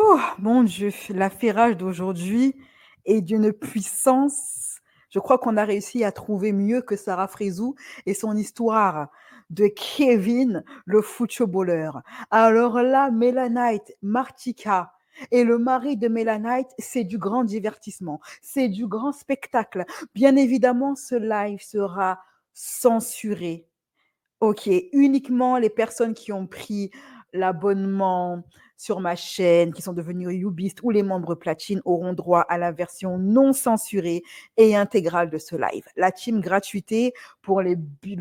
Oh mon Dieu, l'affairage d'aujourd'hui est d'une puissance. Je crois qu'on a réussi à trouver mieux que Sarah Frézou et son histoire de Kevin, le footballeur. Alors là, Melanite, Martika et le mari de Melanite, c'est du grand divertissement, c'est du grand spectacle. Bien évidemment, ce live sera censuré. OK, uniquement les personnes qui ont pris l'abonnement sur ma chaîne, qui sont devenus Youbist ou les membres platine auront droit à la version non censurée et intégrale de ce live. La team gratuité pour le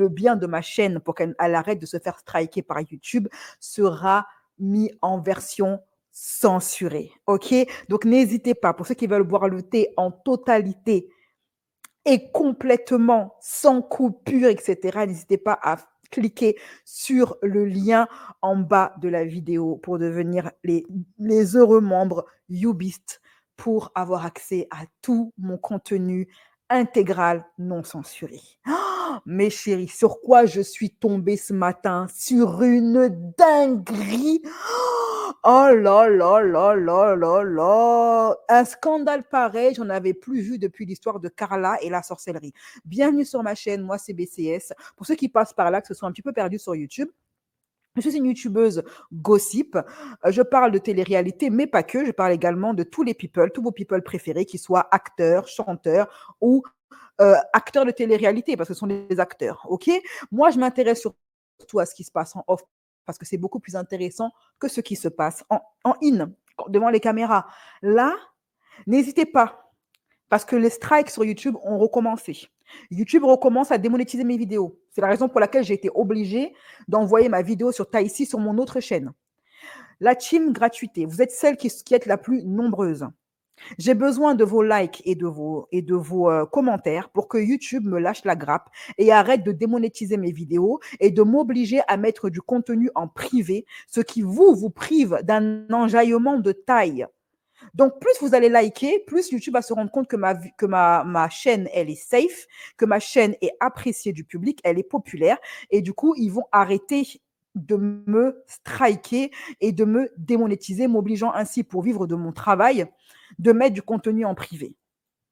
bien de ma chaîne, pour qu'elle arrête de se faire striker par YouTube, sera mis en version censurée. OK? Donc n'hésitez pas, pour ceux qui veulent boire le thé en totalité et complètement sans coupure, etc., n'hésitez pas à cliquer sur le lien en bas de la vidéo pour devenir les heureux membres Youbist pour avoir accès à tout mon contenu intégral non censuré. Oh, mes chéris, sur quoi je suis tombée ce matin? Sur une dinguerie. Oh là là là là là là! Un scandale pareil, j'en avais plus vu depuis l'histoire de Carla et la sorcellerie. Bienvenue sur ma chaîne, moi c'est BCS. Pour ceux qui passent par là, que ce soit un petit peu perdus sur YouTube, je suis une youtubeuse gossip. Je parle de télé-réalité, mais pas que. Je parle également de tous les people, tous vos people préférés, qu'ils soient acteurs, chanteurs ou acteurs de télé-réalité, parce que ce sont des acteurs. Ok? Moi, je m'intéresse surtout à ce qui se passe en off, parce que c'est beaucoup plus intéressant que ce qui se passe en in, devant les caméras. Là, n'hésitez pas, parce que les strikes sur YouTube ont recommencé. YouTube recommence à démonétiser mes vidéos. C'est la raison pour laquelle j'ai été obligée d'envoyer ma vidéo sur Taïsi sur mon autre chaîne. La team gratuité, vous êtes celle qui est la plus nombreuse. J'ai besoin de vos likes et de vos commentaires pour que YouTube me lâche la grappe et arrête de démonétiser mes vidéos et de m'obliger à mettre du contenu en privé, ce qui vous prive d'un enjaillement de taille. Donc, plus vous allez liker, plus YouTube va se rendre compte que ma chaîne, elle est safe, que ma chaîne est appréciée du public, elle est populaire. Et du coup, ils vont arrêter de me striker et de me démonétiser, m'obligeant ainsi, pour vivre de mon travail, de mettre du contenu en privé.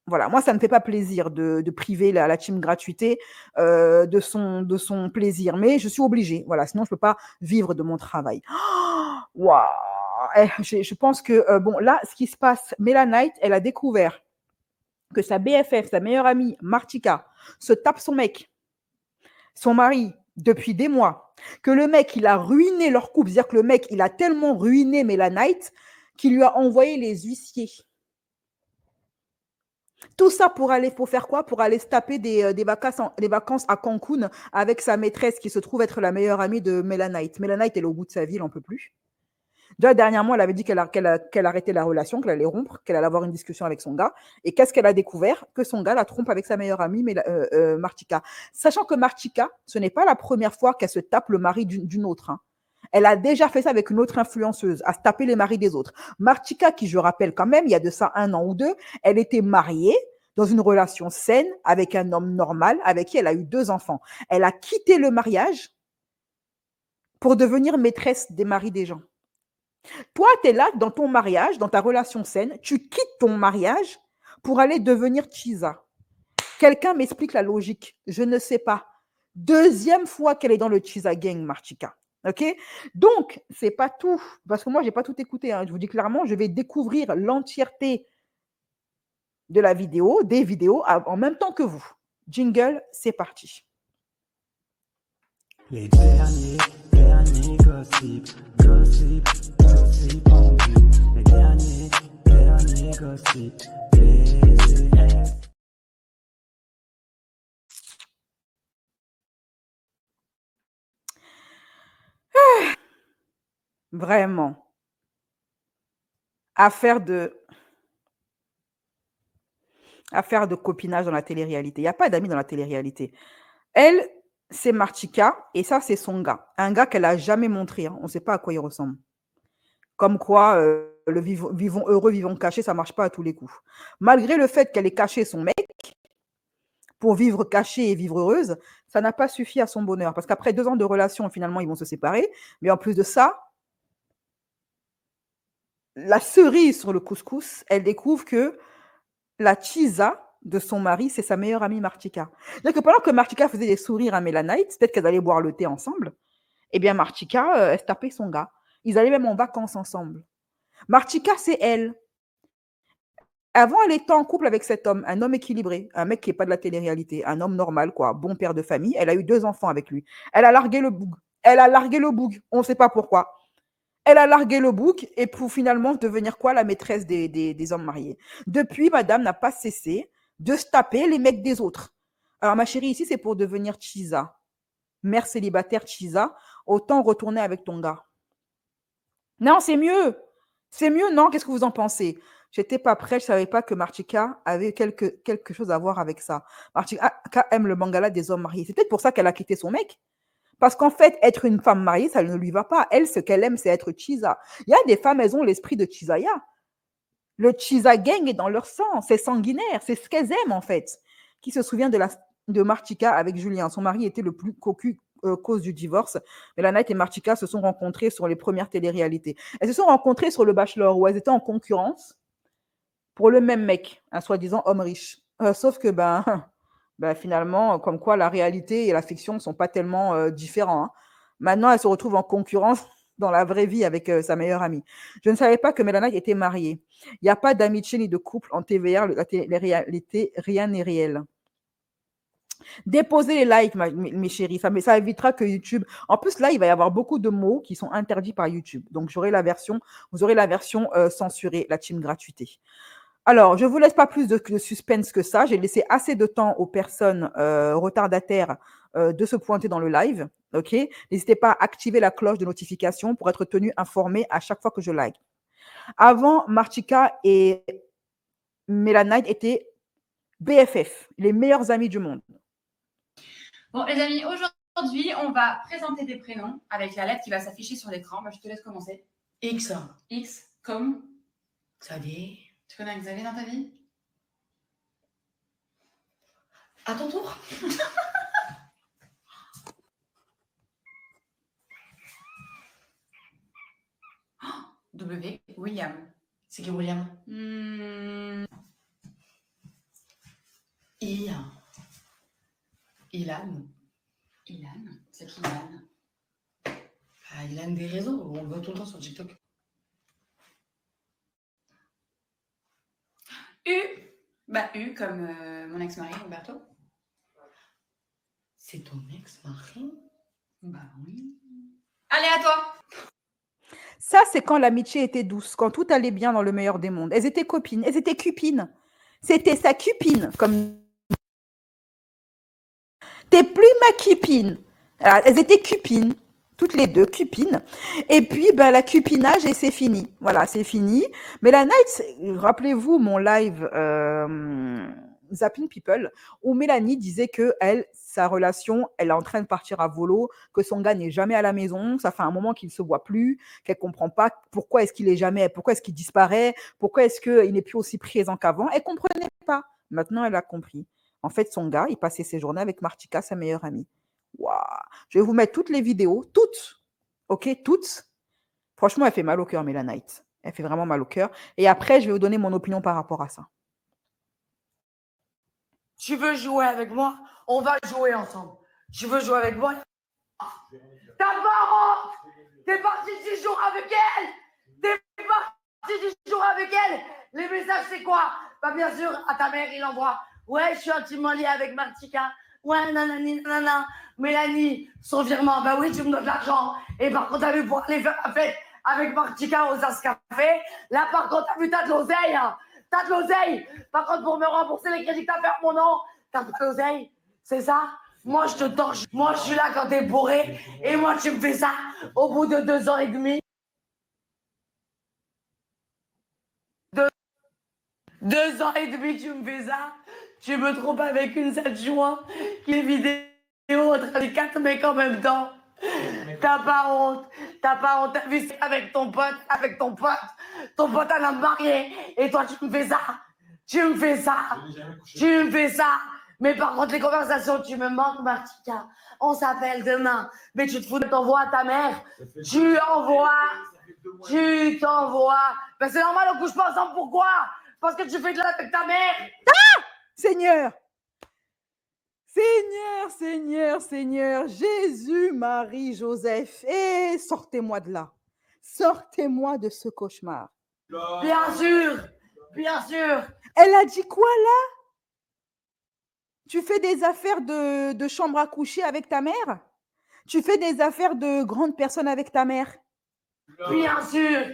Voilà, moi, ça ne me fait pas plaisir de priver la team gratuité de son plaisir, mais je suis obligée. Voilà, sinon, je ne peux pas vivre de mon travail. Waouh! Je pense que, bon, là, ce qui se passe, Melanite, elle a découvert que sa BFF, sa meilleure amie, Martika, se tape son mec, son mari, depuis des mois, que le mec, il a ruiné leur couple, c'est-à-dire que le mec, il a tellement ruiné Melanite qu'il lui a envoyé les huissiers. Tout ça pour faire quoi? Pour aller se taper des vacances à Cancun avec sa maîtresse qui se trouve être la meilleure amie de Melanite. Melanite, elle est au bout de sa vie, elle n'en peut plus. Déjà, dernièrement, elle avait dit qu'elle arrêtait la relation, qu'elle allait rompre, qu'elle allait avoir une discussion avec son gars. Et qu'est-ce qu'elle a découvert? Que son gars la trompe avec sa meilleure amie, Martika. Sachant que Martika, ce n'est pas la première fois qu'elle se tape le mari d'une autre. Hein. Elle a déjà fait ça avec une autre influenceuse, à se taper les maris des autres. Martika, qui je rappelle quand même, il y a de ça 1 an ou 2, elle était mariée dans une relation saine avec un homme normal, avec qui elle a eu 2 enfants. Elle a quitté le mariage pour devenir maîtresse des maris des gens. Toi, tu es là dans ton mariage, dans ta relation saine, tu quittes ton mariage pour aller devenir Chisa. Quelqu'un m'explique la logique. Je ne sais pas. Deuxième fois qu'elle est dans le Chisa Gang, Martika. OK? Donc, c'est pas tout. Parce que moi, je n'ai pas tout écouté. Hein. Je vous dis clairement, je vais découvrir l'entièreté de la vidéo, des vidéos, en même temps que vous. Jingle, c'est parti. Les derniers gossip en vue. Les derniers gossip, BCS. Vraiment. Affaire de copinage dans la télé-réalité. Il n'y a pas d'amis dans la télé-réalité. Elle, c'est Martika et ça, c'est son gars. Un gars qu'elle n'a jamais montré. Hein. On ne sait pas à quoi il ressemble. Comme quoi, le vivons heureux, vivons cachés, ça ne marche pas à tous les coups. Malgré le fait qu'elle ait caché son mec, pour vivre cachée et vivre heureuse, ça n'a pas suffi à son bonheur. Parce qu'après 2 ans de relation, finalement, ils vont se séparer. Mais en plus de ça, la cerise sur le couscous, elle découvre que la Chisa de son mari, c'est sa meilleure amie Martika. C'est-à-dire que pendant que Martika faisait des sourires à Mélanite, peut-être qu'elles allaient boire le thé ensemble, eh bien Martika, elle se tapait son gars. Ils allaient même en vacances ensemble. Martika, c'est elle. Avant, elle était en couple avec cet homme, un homme équilibré, un mec qui n'est pas de la télé-réalité, un homme normal, quoi, bon père de famille. Elle a eu 2 enfants avec lui. Elle a largué le boug. Elle a largué le boug. On ne sait pas pourquoi. Elle a largué le boug et pour finalement devenir quoi? La maîtresse des hommes mariés. Depuis, madame n'a pas cessé de se taper les mecs des autres. Alors, ma chérie, ici, c'est pour devenir Chisa. Mère célibataire Chisa, autant retourner avec ton gars. Non, c'est mieux. C'est mieux, non? Qu'est-ce que vous en pensez? J'étais pas prête, je savais pas que Martika avait quelque chose à voir avec ça. Martika aime le mangala des hommes mariés. C'est peut-être pour ça qu'elle a quitté son mec. Parce qu'en fait, être une femme mariée, ça ne lui va pas. Elle, ce qu'elle aime, c'est être Chisa. Il y a des femmes, elles ont l'esprit de Chisaya. Le Chisa gang est dans leur sang. C'est sanguinaire. C'est ce qu'elles aiment, en fait. Qui se souvient de Martika avec Julien? Son mari était le plus cocu cause du divorce. Mélanite et Martika se sont rencontrées sur les premières téléréalités. Elles se sont rencontrées sur le Bachelor où elles étaient en concurrence pour le même mec, un soi-disant homme riche. Sauf que, finalement, comme quoi la réalité et la fiction ne sont pas tellement différents. Hein. Maintenant, elle se retrouve en concurrence dans la vraie vie avec sa meilleure amie. Je ne savais pas que Mélanite était mariée. Il n'y a pas d'amitié ni de couple en TVR, les réalités, rien n'est réel. Déposez les likes, mes chéris, ça évitera que YouTube... En plus, là, il va y avoir beaucoup de mots qui sont interdits par YouTube. Donc, vous aurez la version censurée, la team gratuité. Alors, je ne vous laisse pas plus de suspense que ça. J'ai laissé assez de temps aux personnes retardataires de se pointer dans le live. Ok. N'hésitez pas à activer la cloche de notification pour être tenu informé à chaque fois que je live. Avant, Martika et Mélanite étaient BFF, les meilleurs amis du monde. Bon, les amis, aujourd'hui, on va présenter des prénoms avec la lettre qui va s'afficher sur l'écran. Je te laisse commencer. X. X comme Xavier. Tu connais un Xavier dans ta vie? À ton tour. W. William. C'est qui William? Ilan. C'est qui Ilan? Ilan des réseaux, on le voit tout le temps sur TikTok. U comme mon ex-mari, Roberto. C'est ton ex-mari? Bah oui. Allez, à toi. Ça, c'est quand l'amitié était douce, quand tout allait bien dans le meilleur des mondes. Elles étaient copines, elles étaient cupines. C'était sa cupine, comme... T'es plus ma cupine. Alors, elles étaient cupines, toutes les deux cupines. Et puis, la cupinage, et c'est fini. Voilà, c'est fini. Mais la night, rappelez-vous mon live Zapping People, où Mélanie disait que sa relation, elle est en train de partir à volo, que son gars n'est jamais à la maison, ça fait un moment qu'il ne se voit plus, qu'elle ne comprend pas pourquoi est-ce qu'il disparaît, pourquoi est-ce qu'il n'est plus aussi présent qu'avant. Elle ne comprenait pas. Maintenant, elle a compris. En fait, son gars, il passait ses journées avec Martika, sa meilleure amie. Waouh. Je vais vous mettre toutes les vidéos, toutes. Ok, toutes. Franchement, elle fait mal au cœur, Mélanite. Elle fait vraiment mal au cœur. Et après, je vais vous donner mon opinion par rapport à ça. Tu veux jouer avec moi? On va jouer ensemble. Tu veux jouer avec moi? Ta parent! T'es parti du jour avec elle! T'es parti du jour avec elle! Les messages, c'est quoi? Bah, bien sûr, à ta mère, il envoie. Ouais, je suis intimement lié avec Martika. Ouais, nanani, nanana. Mélanie, son virement. Bah oui, tu me donnes de l'argent. Et par contre, t'as vu pour aller faire la fête avec Martika aux As Café. Là, par contre, t'as vu, t'as de l'oseille. Hein. T'as de l'oseille. Par contre, pour me rembourser les crédits que t'as fait à mon nom, t'as pas d'oseille. C'est ça? Moi, je te torche. Moi, je suis là quand t'es bourré. Et moi, tu me fais ça au bout de 2 ans et demi. 2 ans et demi, tu me fais ça. Tu me trompes avec une 7 juin qui est vidéo entre les 4 mecs en même temps. T'as pas honte. T'as vu ça avec ton pote. Ton pote, elle a marié. Et toi, tu me fais ça. Mais par contre, les conversations, tu me manques, Martika. On s'appelle demain. Mais tu te fous de t'envoies à ta mère. Tu envoies Tu t'envoies. Ben, c'est normal, on couche pas ensemble. Pourquoi? Parce que tu fais de la avec ta mère. Seigneur, Seigneur, Seigneur, Seigneur, Jésus, Marie, Joseph, et sortez-moi de là. Sortez-moi de ce cauchemar. Bien sûr. Bien sûr. Elle a dit quoi là? Tu fais des affaires de chambre à coucher avec ta mère? Tu fais des affaires de grandes personnes avec ta mère? Bien sûr.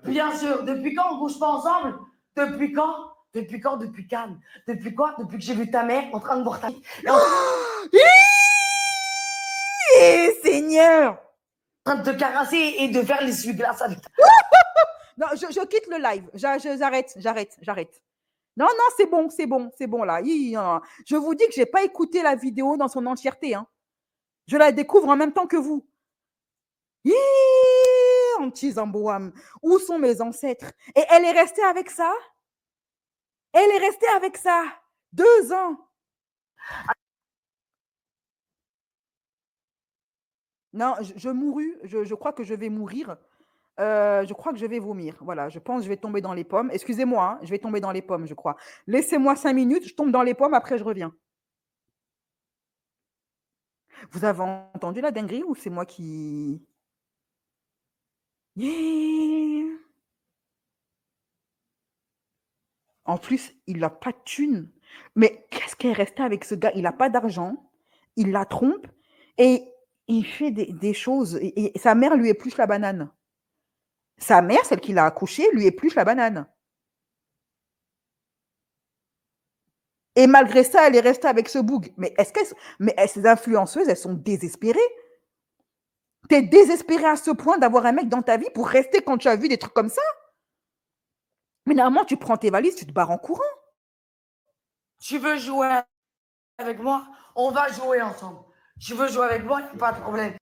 Bien sûr. Depuis quand on couche pas ensemble? Depuis quand? Depuis quand? Depuis Cannes. Depuis quoi? Depuis que j'ai vu ta mère en train de boire ta vie. Seigneur! En train de te caresser et de faire l'essuie-glace avec ta. Non, je quitte le live. J'arrête. Non, c'est bon là. Je vous dis que je n'ai pas écouté la vidéo dans son entièreté. Hein. Je la découvre en même temps que vous. Anti-Zambouam. Où sont mes ancêtres? Et elle est restée avec ça? Elle est restée avec ça 2 ans. Non, je mourus. Je crois que je vais mourir. Je crois que je vais vomir. Voilà, je pense que je vais tomber dans les pommes. Excusez-moi, hein, je vais tomber dans les pommes, je crois. Laissez-moi 5 minutes, je tombe dans les pommes, après je reviens. Vous avez entendu la dinguerie ou c'est moi qui... Yeah. En plus, il n'a pas de thune. Mais qu'est-ce qu'elle est restée avec ce gars? Il n'a pas d'argent, il la trompe et il fait des choses. Et sa mère lui épluche la banane. Sa mère, celle qui l'a accouchée, lui épluche la banane. Et malgré ça, elle est restée avec ce boug. Mais ces influenceuses, elles sont désespérées. T'es désespéré à ce point d'avoir un mec dans ta vie pour rester quand tu as vu des trucs comme ça? Mais normalement, tu prends tes valises, tu te barres en courant. Tu veux jouer avec moi? On va jouer ensemble. Tu veux jouer avec moi? Pas de problème.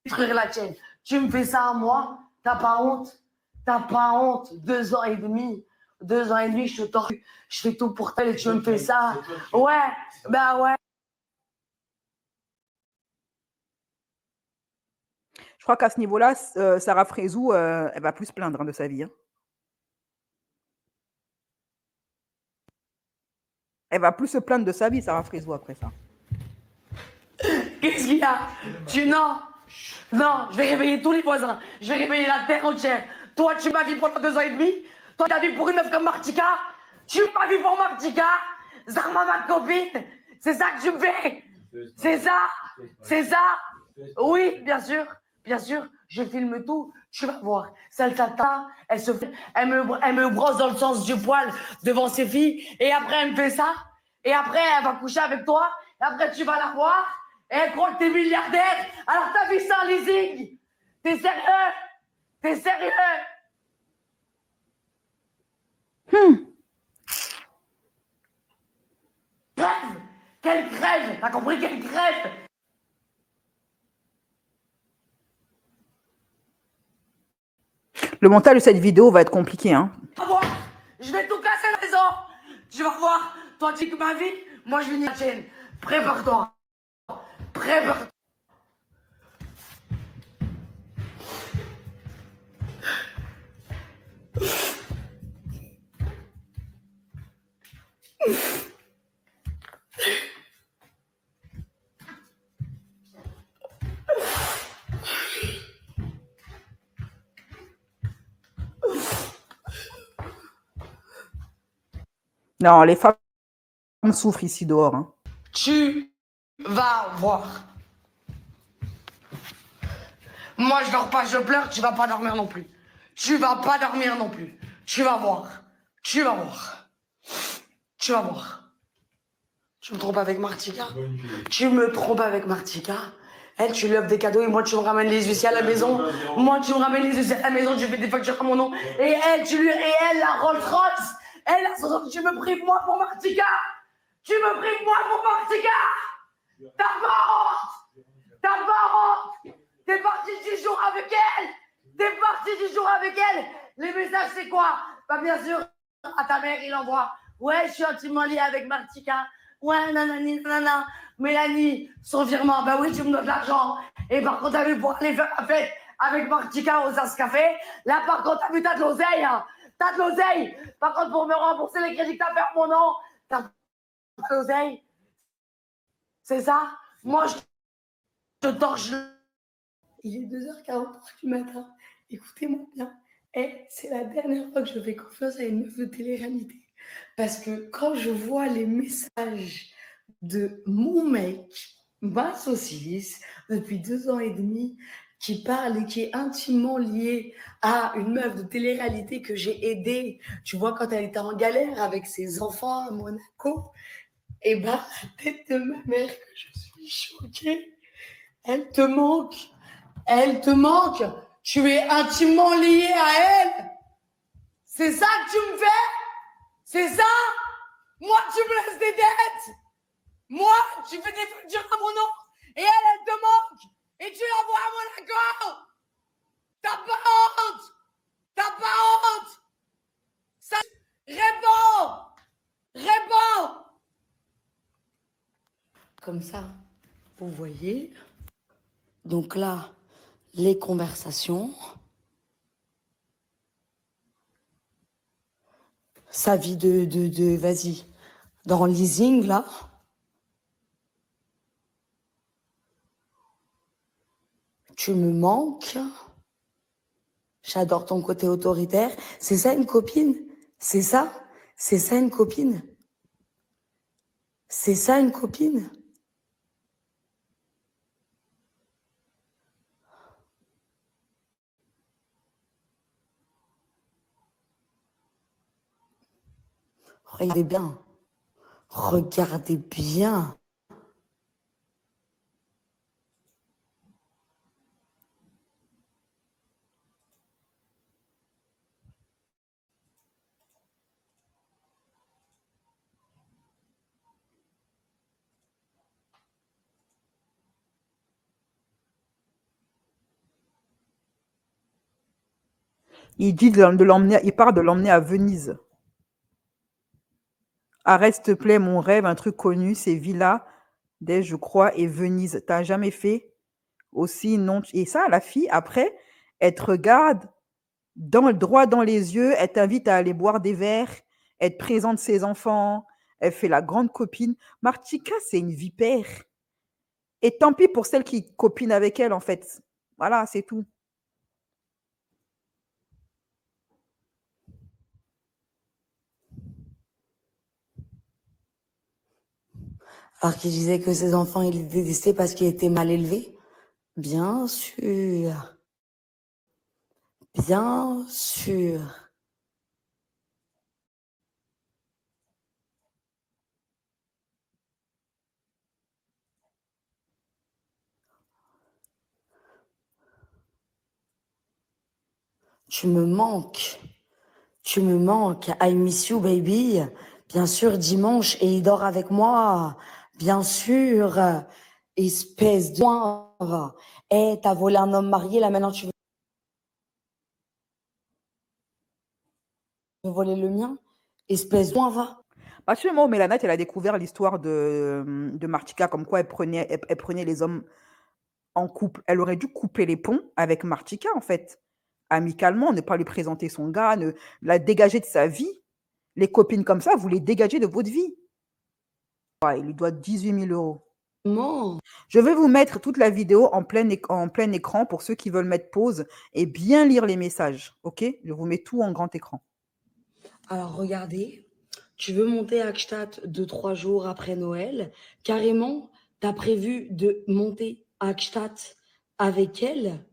Frère la tienne. Tu me fais ça à moi? T'as pas honte? T'as pas honte? 2 ans et demi. 2 ans et demi, je te tortue. Je fais tout pour toi et tu me fais ça. Ouais, bah ouais. Je crois qu'à ce niveau-là, Sarah Frézou, elle va plus se plaindre de sa vie. Hein. Elle va plus se plaindre de sa vie, Sarah Frézou, après ça. Qu'est-ce qu'il y a? Non, je vais réveiller tous les voisins. Je vais réveiller la terre entière. Toi, tu m'as vu pendant 2 ans et demi. Toi, t'as vu pour une meuf comme Martika. Tu m'as vu pour Martika. Zarma, ma copine. C'est ça que tu me fais. C'est ça. C'est ça. Oui, bien sûr. Bien sûr. Je filme tout. Tu vas voir. Celle tata, elle me brosse dans le sens du poil devant ses filles. Et après, elle me fait ça. Et après, elle va coucher avec toi. Et après, tu vas la voir. Et elle croit que t'es milliardaire. Alors, ta vie, c'est un leasing. T'es sérieux? T'es sérieux? Crève! Quelle crève! T'as compris? Quelle crève! Le montage de cette vidéo va être compliqué. Hein. Tu vas voir! Je vais tout casser la maison! Tu vas voir! Toi, tu niques ma vie, moi, je vais niquer la tienne. Prépare-toi! Prépare-toi! Non, les femmes souffrent ici dehors. Hein. Tu vas voir. Moi, je dors pas, je pleure, tu vas pas dormir non plus. Tu vas pas dormir non plus. Tu vas voir. Tu vas voir. Tu vas voir. Tu me trompes avec Martika? Tu me trompes avec Martika? Elle, tu lui offres des cadeaux et moi, tu me ramènes les huissiers à la maison. Moi, tu me ramènes les huissiers à la maison, je fais des factures à mon nom. Et elle, la Rolls-Royce. Elle, tu me prives moi pour Martika. Tu me prives moi pour Martika. T'as pas honte. T'as pas honte. T'es parti 10 jours avec elle. T'es parti 10 jours avec elle. Les messages, c'est quoi? Bah, bien sûr, à ta mère, il envoie. Ouais, je suis intimement lié avec Martika. Ouais, nanani, nanana. Mélanie, son virement, bah oui, tu me donnes de l'argent. Et par contre, t'as vu, pour aller faire la fête avec Martika au As Café. Là, par contre, t'as vu, t'as de l'oseille. Hein. T'as de l'oseille. Par contre, pour me rembourser les crédits que t'as fait à mon nom, t'as de l'oseille. C'est ça? Moi, je te torche. Il est 2h43 du matin. Écoutez-moi bien. Et c'est la dernière fois que je fais confiance à une meuf de télé-réalité. Parce que quand je vois les messages de mon mec, ma saucisse, depuis 2 ans et demi, qui parle et qui est intimement lié à une meuf de télé-réalité que j'ai aidée, tu vois, quand elle était en galère avec ses enfants à Monaco, et bah, la tête de ma mère que je suis choquée, elle te manque. Elle te manque. Tu es intimement lié à elle. C'est ça que tu me fais? C'est ça? Moi, tu me laisses des dettes. Moi, tu fais des factures à mon nom. Et elle te manque. Et tu l'envoies à Monaco. T'as pas honte. T'as pas honte. Ça... Réponds. Réponds. Comme ça, vous voyez. Donc là, les conversations. Sa vie vas-y, dans le leasing, là. Tu me manques. J'adore ton côté autoritaire. C'est ça une copine? C'est ça? C'est ça une copine? C'est ça une copine? Regardez bien. Regardez bien. Il dit il part de l'emmener à Venise. Arrête, s'il te plaît, mon rêve, un truc connu, c'est Villa, je crois, et Venise. T'as jamais fait aussi, non? Et ça, la fille, après, elle te regarde droit dans les yeux, elle t'invite à aller boire des verres, elle te présente ses enfants, elle fait la grande copine. Martika, c'est une vipère. Et tant pis pour celle qui copine avec elle, en fait. Voilà, c'est tout. Alors qu'il disait que ses enfants, il les détestait parce qu'ils étaient mal élevés. Bien sûr. Bien sûr. Tu me manques. Tu me manques. I miss you, baby. Bien sûr, dimanche, et il dort avec moi. Bien sûr. Espèce de... Eh, t'as volé un homme marié, là, maintenant tu veux voler le mien? Espèce de... va. À partir du moment où Mélanat, elle a découvert l'histoire de Martika, comme quoi elle prenait les hommes en couple, elle aurait dû couper les ponts avec Martika, en fait. Amicalement, ne pas lui présenter son gars, la dégager de sa vie. Les copines comme ça, vous les dégagez de votre vie. Ouais, il lui doit 18 000 euros. Non. Je vais vous mettre toute la vidéo en plein écran pour ceux qui veulent mettre pause et bien lire les messages. OK? Je vous mets tout en grand écran. Alors, regardez. Tu veux monter à Gstaad 2-3 jours après Noël. Carrément, tu as prévu de monter à Gstaad avec elle.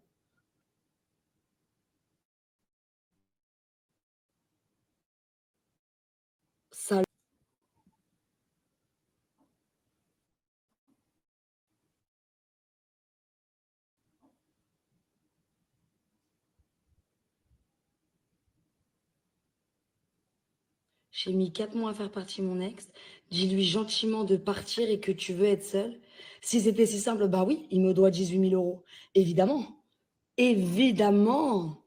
Ça... J'ai mis 4 mois à faire partir mon ex. Dis-lui gentiment de partir et que tu veux être seule. Si c'était si simple, bah oui, il me doit 18 000 euros. Évidemment. Évidemment.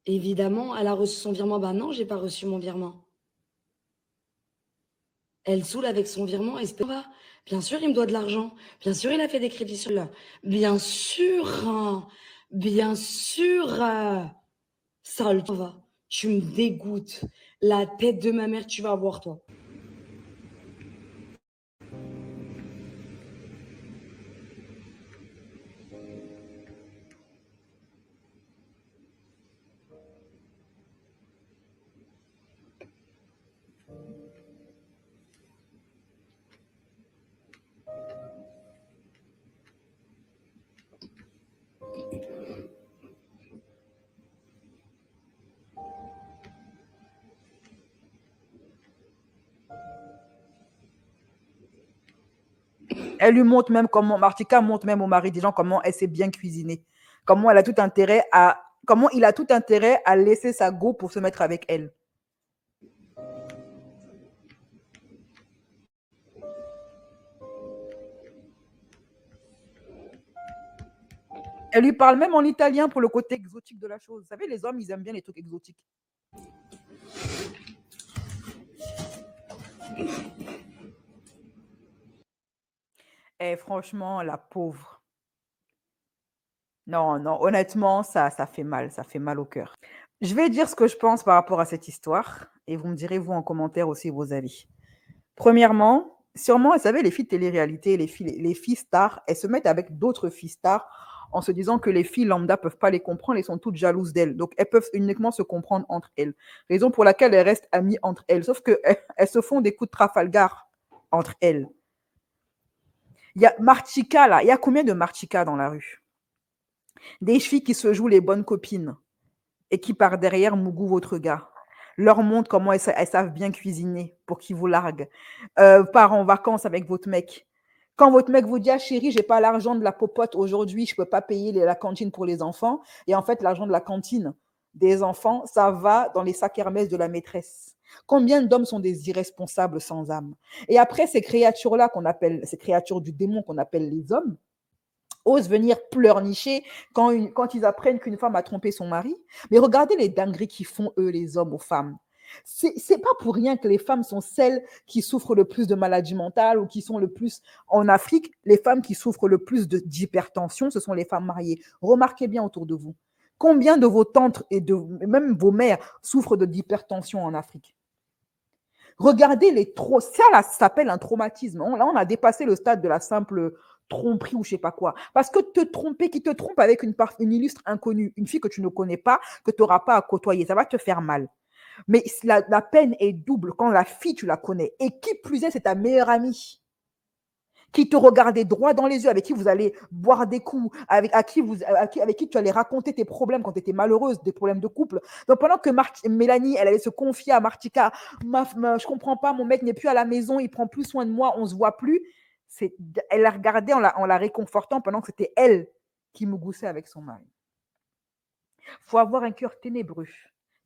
Évidemment, elle a reçu son virement. Bah non, j'ai pas reçu mon virement. Elle saoule avec son virement et c'était va. Bien sûr, il me doit de l'argent. Bien sûr, il a fait des crédits sur là. Bien sûr, hein. Bien sûr. Sale, ça va. Tu me dégoûtes. La tête de ma mère, tu vas voir, toi. Elle lui montre même comment, Martika montre même au mari des gens comment elle sait bien cuisiner. Comment elle a tout intérêt à, comment il a tout intérêt à laisser sa go pour se mettre avec elle. Elle lui parle même en italien pour le côté exotique de la chose. Vous savez, les hommes, ils aiment bien les trucs exotiques. Et franchement, la pauvre. Non, non, honnêtement, ça fait mal au cœur. Je vais dire ce que je pense par rapport à cette histoire et vous me direz, vous, en commentaire aussi vos avis. Premièrement, sûrement, vous savez, les filles de télé-réalité, les filles stars, elles se mettent avec d'autres filles stars en se disant que les filles lambda peuvent pas les comprendre, elles sont toutes jalouses d'elles. Donc, elles peuvent uniquement se comprendre entre elles. Raison pour laquelle elles restent amies entre elles. Sauf qu'elles se font des coups de Trafalgar entre elles. Il y a Martika, là. Il y a combien de Martika dans la rue? Des filles qui se jouent les bonnes copines et qui, par derrière, mougou votre gars. Leur montre comment elles savent bien cuisiner pour qu'ils vous larguent. Part en vacances avec votre mec. Quand votre mec vous dit, ah chérie, j'ai pas l'argent de la popote aujourd'hui, je peux pas payer la cantine pour les enfants. Et en fait, l'argent de la cantine des enfants, ça va dans les sacs Hermès de la maîtresse. Combien d'hommes sont des irresponsables sans âme? Et après, ces créatures-là qu'on appelle, ces créatures du démon qu'on appelle les hommes, osent venir pleurnicher quand ils apprennent qu'une femme a trompé son mari. Mais regardez les dingueries qu'ils font, eux, les hommes, aux femmes. C'est pas pour rien que les femmes sont celles qui souffrent le plus de maladies mentales ou qui sont le plus, en Afrique, les femmes qui souffrent le plus d'hypertension, ce sont les femmes mariées. Remarquez bien autour de vous. Combien de vos tantes et même vos mères souffrent d'hypertension en Afrique? Regardez les trop. Ça, là, ça s'appelle un traumatisme. Là, on a dépassé le stade de la simple tromperie ou je sais pas quoi. Parce que te tromper, qui te trompe avec une illustre inconnue, une fille que tu ne connais pas, que tu n'auras pas à côtoyer, ça va te faire mal. Mais la peine est double quand la fille, tu la connais. Et qui plus est, c'est ta meilleure amie qui te regardait droit dans les yeux, avec qui vous allez boire des coups, avec qui tu allais raconter tes problèmes quand tu étais malheureuse, des problèmes de couple. Donc pendant que Mélanie, elle allait se confier à Martika, je comprends pas, mon mec n'est plus à la maison, il prend plus soin de moi, on se voit plus. Elle la regardait en la réconfortant pendant que c'était elle qui mougoussait avec son mari. Faut avoir un cœur ténébreux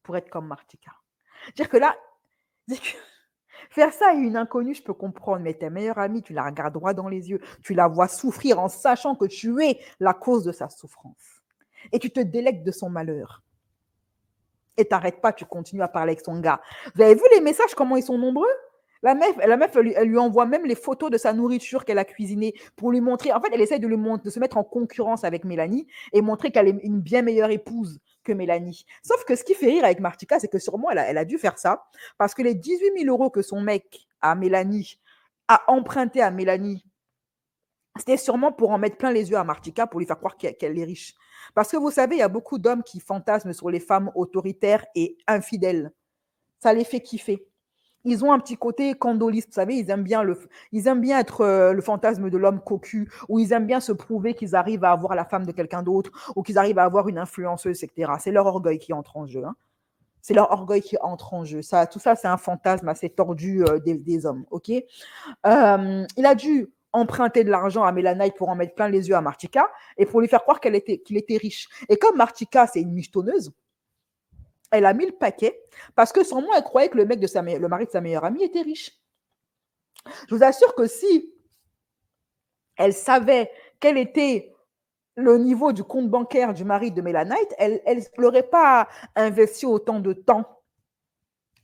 pour être comme Martika. Dire que là, faire ça à une inconnue, je peux comprendre, mais ta meilleure amie, tu la regardes droit dans les yeux, tu la vois souffrir en sachant que tu es la cause de sa souffrance. Et tu te délectes de son malheur. Et t'arrêtes pas, tu continues à parler avec son gars. Vous avez vu les messages, comment ils sont nombreux? La meuf, elle lui envoie même les photos de sa nourriture qu'elle a cuisinée pour lui montrer. En fait, elle essaie de se mettre en concurrence avec Mélanie et montrer qu'elle est une bien meilleure épouse que Mélanie. Sauf que ce qui fait rire avec Martika, c'est que sûrement, elle a dû faire ça parce que les 18 000 € que son mec, à Mélanie, a emprunté à Mélanie, c'était sûrement pour en mettre plein les yeux à Martika, pour lui faire croire qu'elle est riche. Parce que vous savez, il y a beaucoup d'hommes qui fantasment sur les femmes autoritaires et infidèles. Ça les fait kiffer. Ils ont un petit côté candoliste, vous savez, ils aiment bien être le fantasme de l'homme cocu, ou ils aiment bien se prouver qu'ils arrivent à avoir la femme de quelqu'un d'autre, ou qu'ils arrivent à avoir une influenceuse, etc. C'est leur orgueil qui entre en jeu. Hein. C'est leur orgueil qui entre en jeu. Tout ça, c'est un fantasme assez tordu des hommes. Ok. Il a dû emprunter de l'argent à Mélanie pour en mettre plein les yeux à Martika et pour lui faire croire qu'il était riche. Et comme Martika, c'est une michetonneuse, elle a mis le paquet parce que sans moi, elle croyait que le mari de sa meilleure amie était riche. Je vous assure que si elle savait quel était le niveau du compte bancaire du mari de Mélanie, elle n'aurait pas investi autant de temps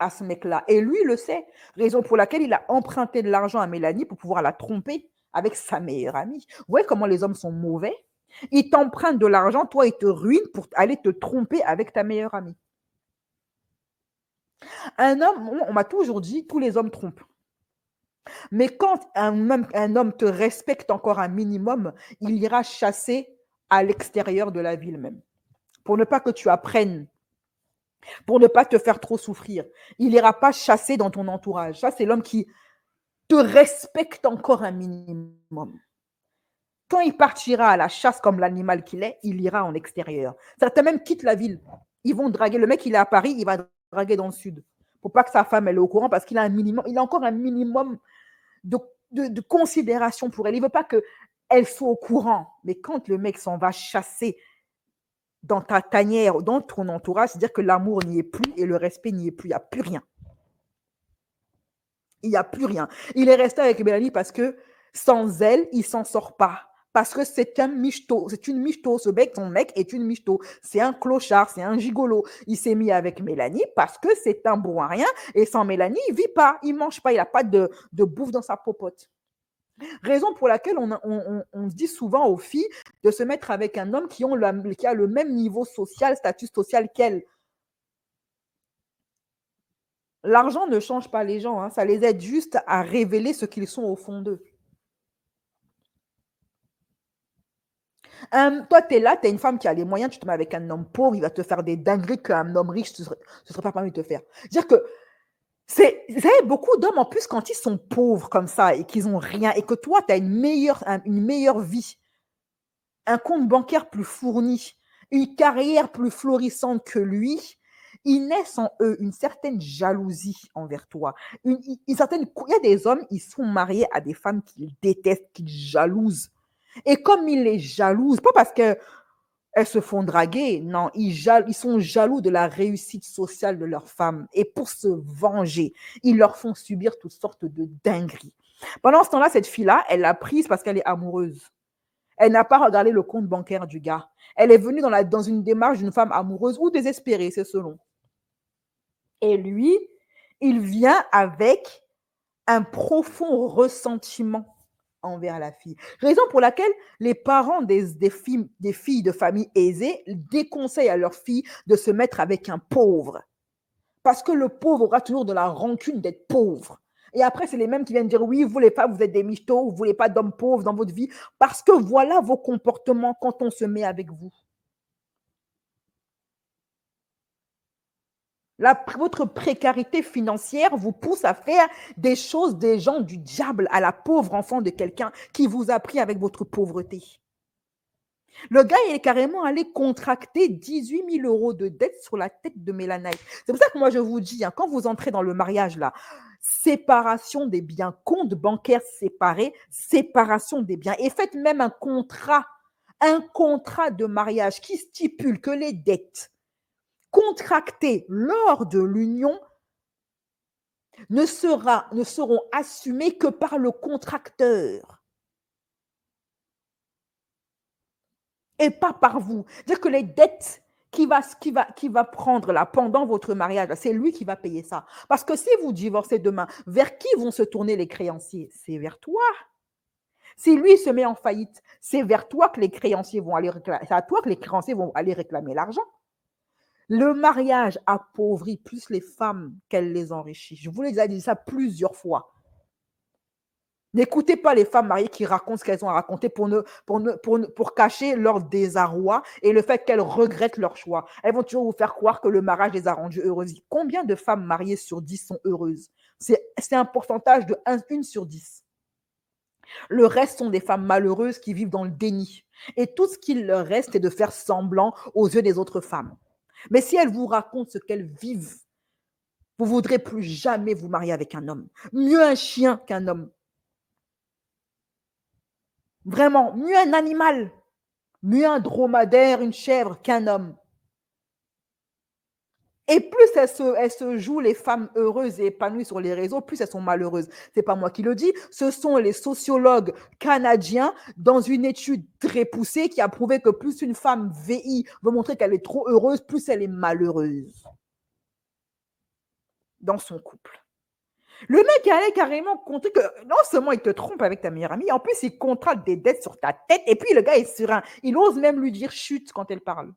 à ce mec-là. Et lui, il le sait. Raison pour laquelle il a emprunté de l'argent à Mélanie pour pouvoir la tromper avec sa meilleure amie. Vous voyez comment les hommes sont mauvais? Ils t'empruntent de l'argent, toi, ils te ruinent pour aller te tromper avec ta meilleure amie. Un homme, on m'a toujours dit, tous les hommes trompent. Mais quand un homme te respecte encore un minimum, il ira chasser à l'extérieur de la ville même. Pour ne pas que tu apprennes, pour ne pas te faire trop souffrir. Il n'ira pas chasser dans ton entourage. Ça, c'est l'homme qui te respecte encore un minimum. Quand il partira à la chasse comme l'animal qu'il est, il ira en extérieur. Certains même quittent la ville. Ils vont draguer. Le mec, il est à Paris, il va draguer dans le sud. Pour pas que sa femme elle est au courant parce qu'il a un minimum, il a encore un minimum de considération pour elle. Il ne veut pas qu'elle soit au courant. Mais quand le mec s'en va chasser dans ta tanière, dans ton entourage, c'est-à-dire que l'amour n'y est plus et le respect n'y est plus. Il n'y a plus rien. Il n'y a plus rien. Il est resté avec Mélanie parce que sans elle, il ne s'en sort pas. Parce que c'est un michto, c'est une michto. Son mec est une michto. C'est un clochard, c'est un gigolo. Il s'est mis avec Mélanie parce que c'est un bon à rien. Et sans Mélanie, il ne vit pas, il ne mange pas, il n'a pas de bouffe dans sa popote. Raison pour laquelle on dit souvent aux filles de se mettre avec un homme qui a le même niveau social, statut social qu'elle. L'argent ne change pas les gens, hein, ça les aide juste à révéler ce qu'ils sont au fond d'eux. Toi, tu es là, tu as une femme qui a les moyens, tu te mets avec un homme pauvre, il va te faire des dingueries qu'un homme riche ne serait pas permis de te faire. C'est-à-dire que vous savez, beaucoup d'hommes, en plus, quand ils sont pauvres comme ça et qu'ils n'ont rien, et que toi, tu as une meilleure vie, un compte bancaire plus fourni, une carrière plus florissante que lui, ils naissent en eux une certaine jalousie envers toi. Il y a des hommes, ils sont mariés à des femmes qu'ils détestent, qu'ils jalousent. Et comme ils les jalousent, pas parce qu'elles se font draguer, non, ils sont jaloux de la réussite sociale de leur femme. Et pour se venger, ils leur font subir toutes sortes de dingueries. Pendant ce temps-là, cette fille-là, elle l'a prise parce qu'elle est amoureuse. Elle n'a pas regardé le compte bancaire du gars. Elle est venue dans une démarche d'une femme amoureuse ou désespérée, c'est selon. Et lui, il vient avec un profond ressentiment envers la fille. Raison pour laquelle les parents des filles de famille aisées déconseillent à leurs filles de se mettre avec un pauvre. Parce que le pauvre aura toujours de la rancune d'être pauvre. Et après, c'est les mêmes qui viennent dire, oui, vous les femmes, vous êtes des michtos, vous ne voulez pas d'hommes pauvres dans votre vie, parce que voilà vos comportements quand on se met avec vous. Votre précarité financière vous pousse à faire des choses des gens du diable à la pauvre enfant de quelqu'un qui vous a pris avec votre pauvreté. Le gars, il est carrément allé contracter 18 000 € de dette sur la tête de Mélanie. C'est pour ça que moi, je vous dis, hein, quand vous entrez dans le mariage, là, séparation des biens, compte bancaire séparé, séparation des biens. Et faites même un contrat de mariage qui stipule que les dettes contractées lors de l'union ne seront assumées que par le contracteur et pas par vous. C'est-à-dire que les dettes qui va prendre là pendant votre mariage, c'est lui qui va payer ça. Parce que si vous divorcez demain, vers qui vont se tourner les créanciers? C'est vers toi. Si lui se met en faillite, c'est vers toi que les créanciers vont aller réclamer. C'est à toi que les créanciers vont aller réclamer l'argent. Le mariage appauvrit plus les femmes qu'elle les enrichit. Je vous l'ai déjà dit ça plusieurs fois. N'écoutez pas les femmes mariées qui racontent ce qu'elles ont à raconter pour cacher leur désarroi et le fait qu'elles regrettent leur choix. Elles vont toujours vous faire croire que le mariage les a rendues heureuses. Combien de femmes mariées sur 10 sont heureuses? C'est un pourcentage de 1 sur 10. Le reste sont des femmes malheureuses qui vivent dans le déni. Et tout ce qu'il leur reste est de faire semblant aux yeux des autres femmes. Mais si elles vous racontent ce qu'elles vivent, vous ne voudrez plus jamais vous marier avec un homme. Mieux un chien qu'un homme. Vraiment, mieux un animal. Mieux un dromadaire, une chèvre qu'un homme. Et plus elles se jouent les femmes heureuses et épanouies sur les réseaux, plus elles sont malheureuses. Ce n'est pas moi qui le dis, ce sont les sociologues canadiens dans une étude très poussée qui a prouvé que plus une femme VI veut montrer qu'elle est trop heureuse, plus elle est malheureuse. dans son couple. Le mec allait carrément compter que non seulement il te trompe avec ta meilleure amie, en plus il contracte des dettes sur ta tête et puis le gars est serein. Il ose même lui dire chut quand elle parle.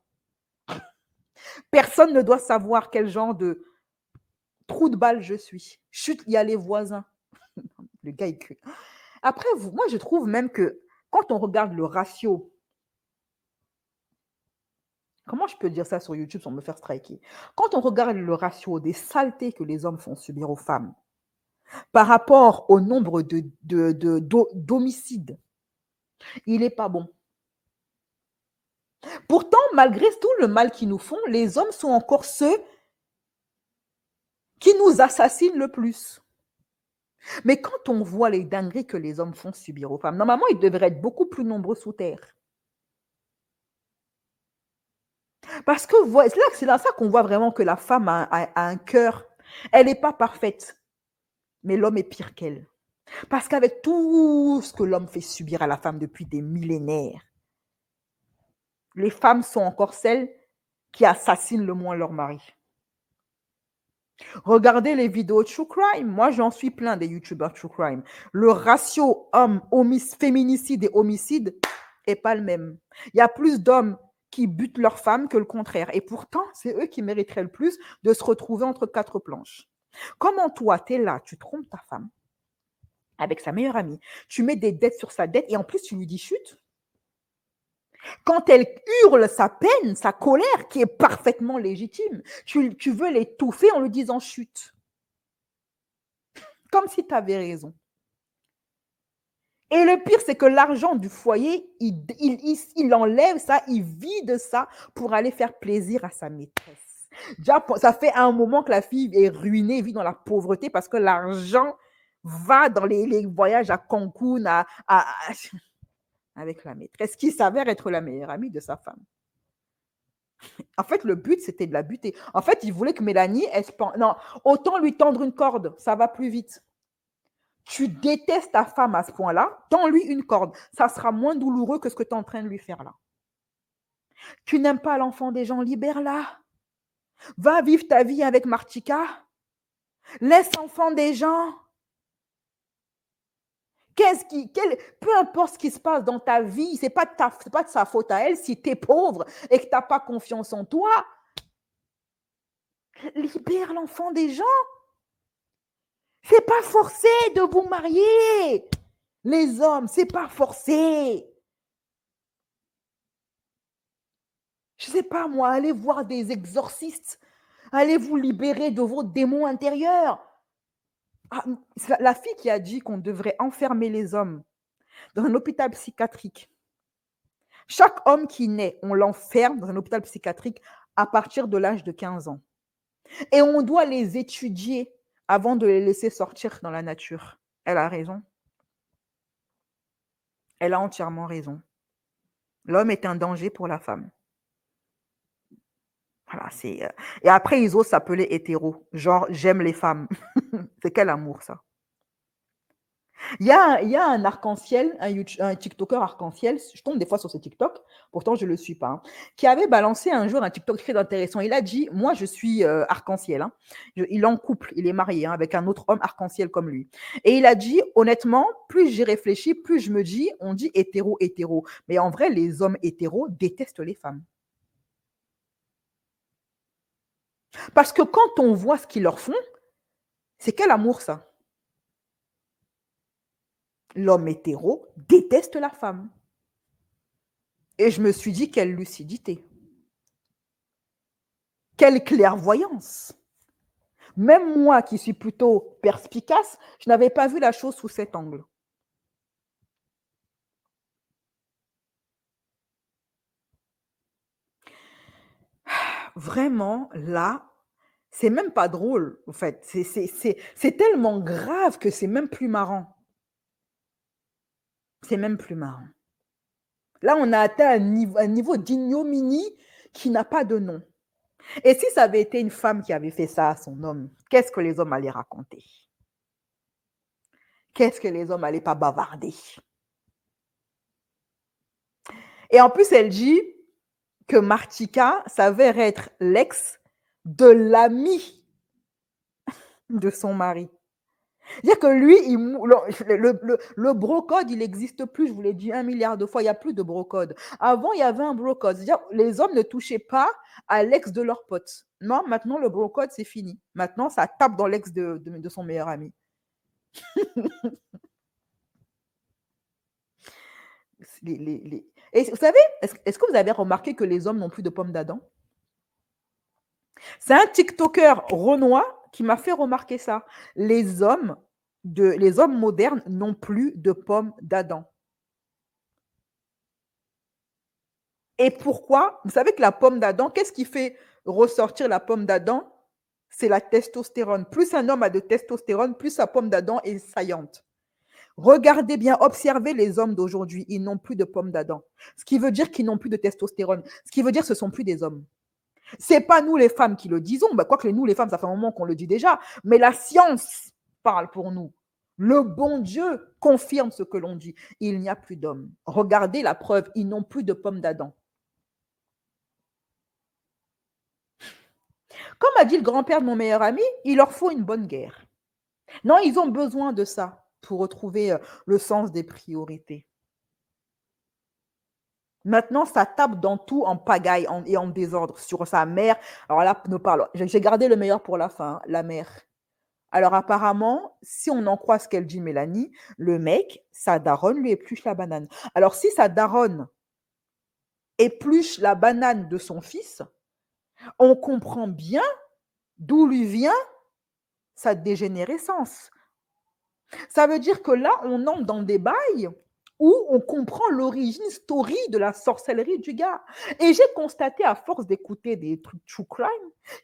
Personne ne doit savoir quel genre de trou de balle je suis. Chut, il y a les voisins. Le gars il crie. Après, moi je trouve même que quand on regarde le ratio, comment je peux dire ça sur YouTube sans me faire striker? Quand on regarde le ratio des saletés que les hommes font subir aux femmes par rapport au nombre d'homicides, il n'est pas bon. Pourtant, malgré tout le mal qu'ils nous font, les hommes sont encore ceux qui nous assassinent le plus. Mais quand on voit les dingueries que les hommes font subir aux femmes, normalement, ils devraient être beaucoup plus nombreux sous terre. Parce que c'est dans ça qu'on voit vraiment que la femme a un cœur. Elle n'est pas parfaite, mais l'homme est pire qu'elle. Parce qu'avec tout ce que l'homme fait subir à la femme depuis des millénaires, les femmes sont encore celles qui assassinent le moins leur mari. Regardez les vidéos True Crime. Moi, j'en suis plein des YouTubers True Crime. Le ratio féminicide et homicide n'est pas le même. Il y a plus d'hommes qui butent leurs femmes que le contraire. Et pourtant, c'est eux qui mériteraient le plus de se retrouver entre quatre planches. Comment toi, tu es là, tu trompes ta femme avec sa meilleure amie, tu mets des dettes sur sa dette et en plus, tu lui dis chute. Quand elle hurle sa peine, sa colère, qui est parfaitement légitime, tu veux l'étouffer en lui disant chute. Comme si tu avais raison. Et le pire, c'est que l'argent du foyer, il enlève ça, il vide ça pour aller faire plaisir à sa maîtresse. Déjà, ça fait un moment que la fille est ruinée, vit dans la pauvreté parce que l'argent va dans les voyages à Cancun, avec la maîtresse, qui s'avère être la meilleure amie de sa femme. En fait, le but, c'était de la buter. En fait, il voulait que Mélanie, non, autant lui tendre une corde, ça va plus vite. Tu détestes ta femme à ce point-là, tends-lui une corde. Ça sera moins douloureux que ce que tu es en train de lui faire là. Tu n'aimes pas l'enfant des gens, libère-la. Va vivre ta vie avec Martika. Laisse l'enfant des gens. Peu importe ce qui se passe dans ta vie, ce n'est pas de sa faute à elle si tu es pauvre et que tu n'as pas confiance en toi. Libère l'enfant des gens. C'est pas forcé de vous marier. Les hommes, c'est pas forcé. Je sais pas moi, allez voir des exorcistes. Allez vous libérer de vos démons intérieurs. La fille qui a dit qu'on devrait enfermer les hommes dans un hôpital psychiatrique. Chaque homme qui naît, on l'enferme dans un hôpital psychiatrique à partir de l'âge de 15 ans. Et on doit les étudier avant de les laisser sortir dans la nature. Elle a raison. Elle a entièrement raison. L'homme est un danger pour la femme. Voilà, et après, ils osent s'appeler hétéros. Genre, j'aime les femmes. C'est quel amour, ça? Il y a un arc-en-ciel, un TikToker arc-en-ciel, je tombe des fois sur ce TikTok, pourtant je ne le suis pas, qui avait balancé un jour un TikTok très intéressant. Il a dit, moi je suis arc-en-ciel, il est en couple, il est marié avec un autre homme arc-en-ciel comme lui. Et il a dit, honnêtement, plus j'y réfléchis, plus je me dis, on dit hétéro. Mais en vrai, les hommes hétéros détestent les femmes. Parce que quand on voit ce qu'ils leur font, c'est quel amour ça? L'homme hétéro déteste la femme. Et je me suis dit, quelle lucidité. Quelle clairvoyance. Même moi qui suis plutôt perspicace, je n'avais pas vu la chose sous cet angle. Vraiment, là, c'est même pas drôle, en fait. C'est tellement grave que c'est même plus marrant. C'est même plus marrant. Là, on a atteint un niveau d'ignominie qui n'a pas de nom. Et si ça avait été une femme qui avait fait ça à son homme, qu'est-ce que les hommes allaient raconter? Qu'est-ce que les hommes allaient pas bavarder? Et en plus, elle dit que Martika s'avère être l'ex de l'ami de son mari. C'est-à-dire que lui, le brocode, il n'existe plus. Je vous l'ai dit 1 milliard de fois, il n'y a plus de brocode. Avant, il y avait un brocode. C'est-à-dire les hommes ne touchaient pas à l'ex de leur pote. Non, maintenant, le brocode, c'est fini. Maintenant, ça tape dans l'ex de son meilleur ami. Et vous savez, est-ce que vous avez remarqué que les hommes n'ont plus de pommes d'Adam? C'est un TikToker renois qui m'a fait remarquer ça. Les hommes modernes n'ont plus de pommes d'Adam. Et pourquoi? Vous savez que la pomme d'Adam, qu'est-ce qui fait ressortir la pomme d'Adam? C'est la testostérone. Plus un homme a de testostérone, plus sa pomme d'Adam est saillante. Regardez bien, observez les hommes d'aujourd'hui, ils n'ont plus de pomme d'Adam. Ce qui veut dire qu'ils n'ont plus de testostérone. Ce qui veut dire que ce ne sont plus des hommes. Ce n'est pas nous les femmes qui le disons, quoique nous les femmes, ça fait un moment qu'on le dit déjà, mais la science parle pour nous. Le bon Dieu confirme ce que l'on dit. Il n'y a plus d'hommes. Regardez la preuve, ils n'ont plus de pomme d'Adam. Comme a dit le grand-père de mon meilleur ami, il leur faut une bonne guerre. Non, ils ont besoin de ça pour retrouver le sens des priorités. Maintenant, ça tape dans tout en pagaille et en désordre sur sa mère. Alors là, j'ai gardé le meilleur pour la fin, la mère. Alors apparemment, si on en croit ce qu'elle dit Mélanie, le mec, sa daronne lui épluche la banane. Alors si sa daronne épluche la banane de son fils, on comprend bien d'où lui vient sa dégénérescence. Ça veut dire que là, on entre dans des bails où on comprend l'origine story de la sorcellerie du gars. Et j'ai constaté, à force d'écouter des trucs true crime,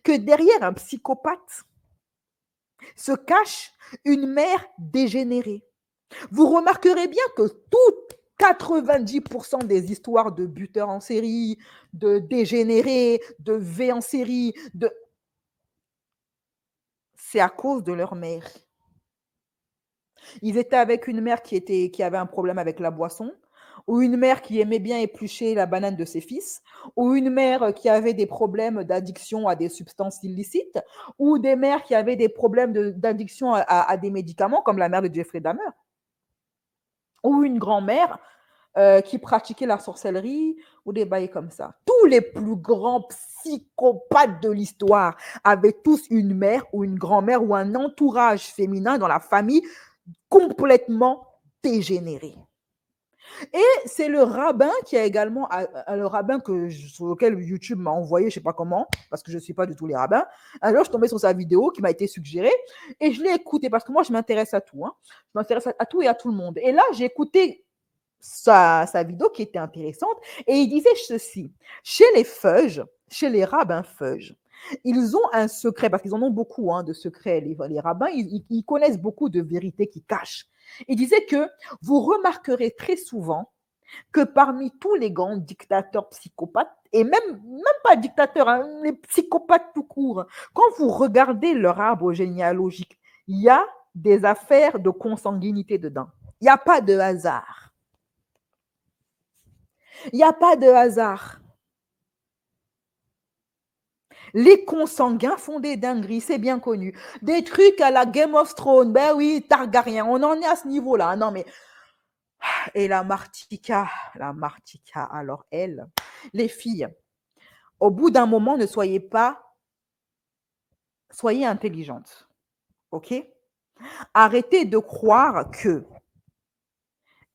que derrière un psychopathe se cache une mère dégénérée. Vous remarquerez bien que toutes 90% des histoires de buteurs en série, de dégénérés, de V en série, c'est à cause de leur mère. Ils étaient avec une mère qui avait un problème avec la boisson, ou une mère qui aimait bien éplucher la banane de ses fils, ou une mère qui avait des problèmes d'addiction à des substances illicites, ou des mères qui avaient des problèmes d'addiction à des médicaments, comme la mère de Jeffrey Dahmer, ou une grand-mère qui pratiquait la sorcellerie, ou des bails comme ça. Tous les plus grands psychopathes de l'histoire avaient tous une mère ou une grand-mère ou un entourage féminin dans la famille complètement dégénéré. Et c'est le rabbin qui a également, le rabbin sur lequel YouTube m'a envoyé, je ne sais pas comment, parce que je ne suis pas du tout les rabbins. Alors, je suis tombée sur sa vidéo qui m'a été suggérée et je l'ai écoutée parce que moi, je m'intéresse à tout. Je m'intéresse à tout et à tout le monde. Et là, j'ai écouté sa vidéo qui était intéressante et il disait ceci. Chez les feuges, chez les rabbins feuges, ils ont un secret, parce qu'ils en ont beaucoup de secrets, les rabbins, ils connaissent beaucoup de vérités qui cachent. Il disait que vous remarquerez très souvent que parmi tous les grands dictateurs psychopathes, et même pas dictateurs, les psychopathes tout court, quand vous regardez leur arbre généalogique, il y a des affaires de consanguinité dedans. Il n'y a pas de hasard. Il n'y a pas de hasard. Les consanguins font des dingueries, c'est bien connu. Des trucs à la Game of Thrones, ben oui, Targaryen, on en est à ce niveau-là. Non mais, et la Martika, alors elle, les filles, au bout d'un moment, ne soyez intelligentes, ok? Arrêtez de croire que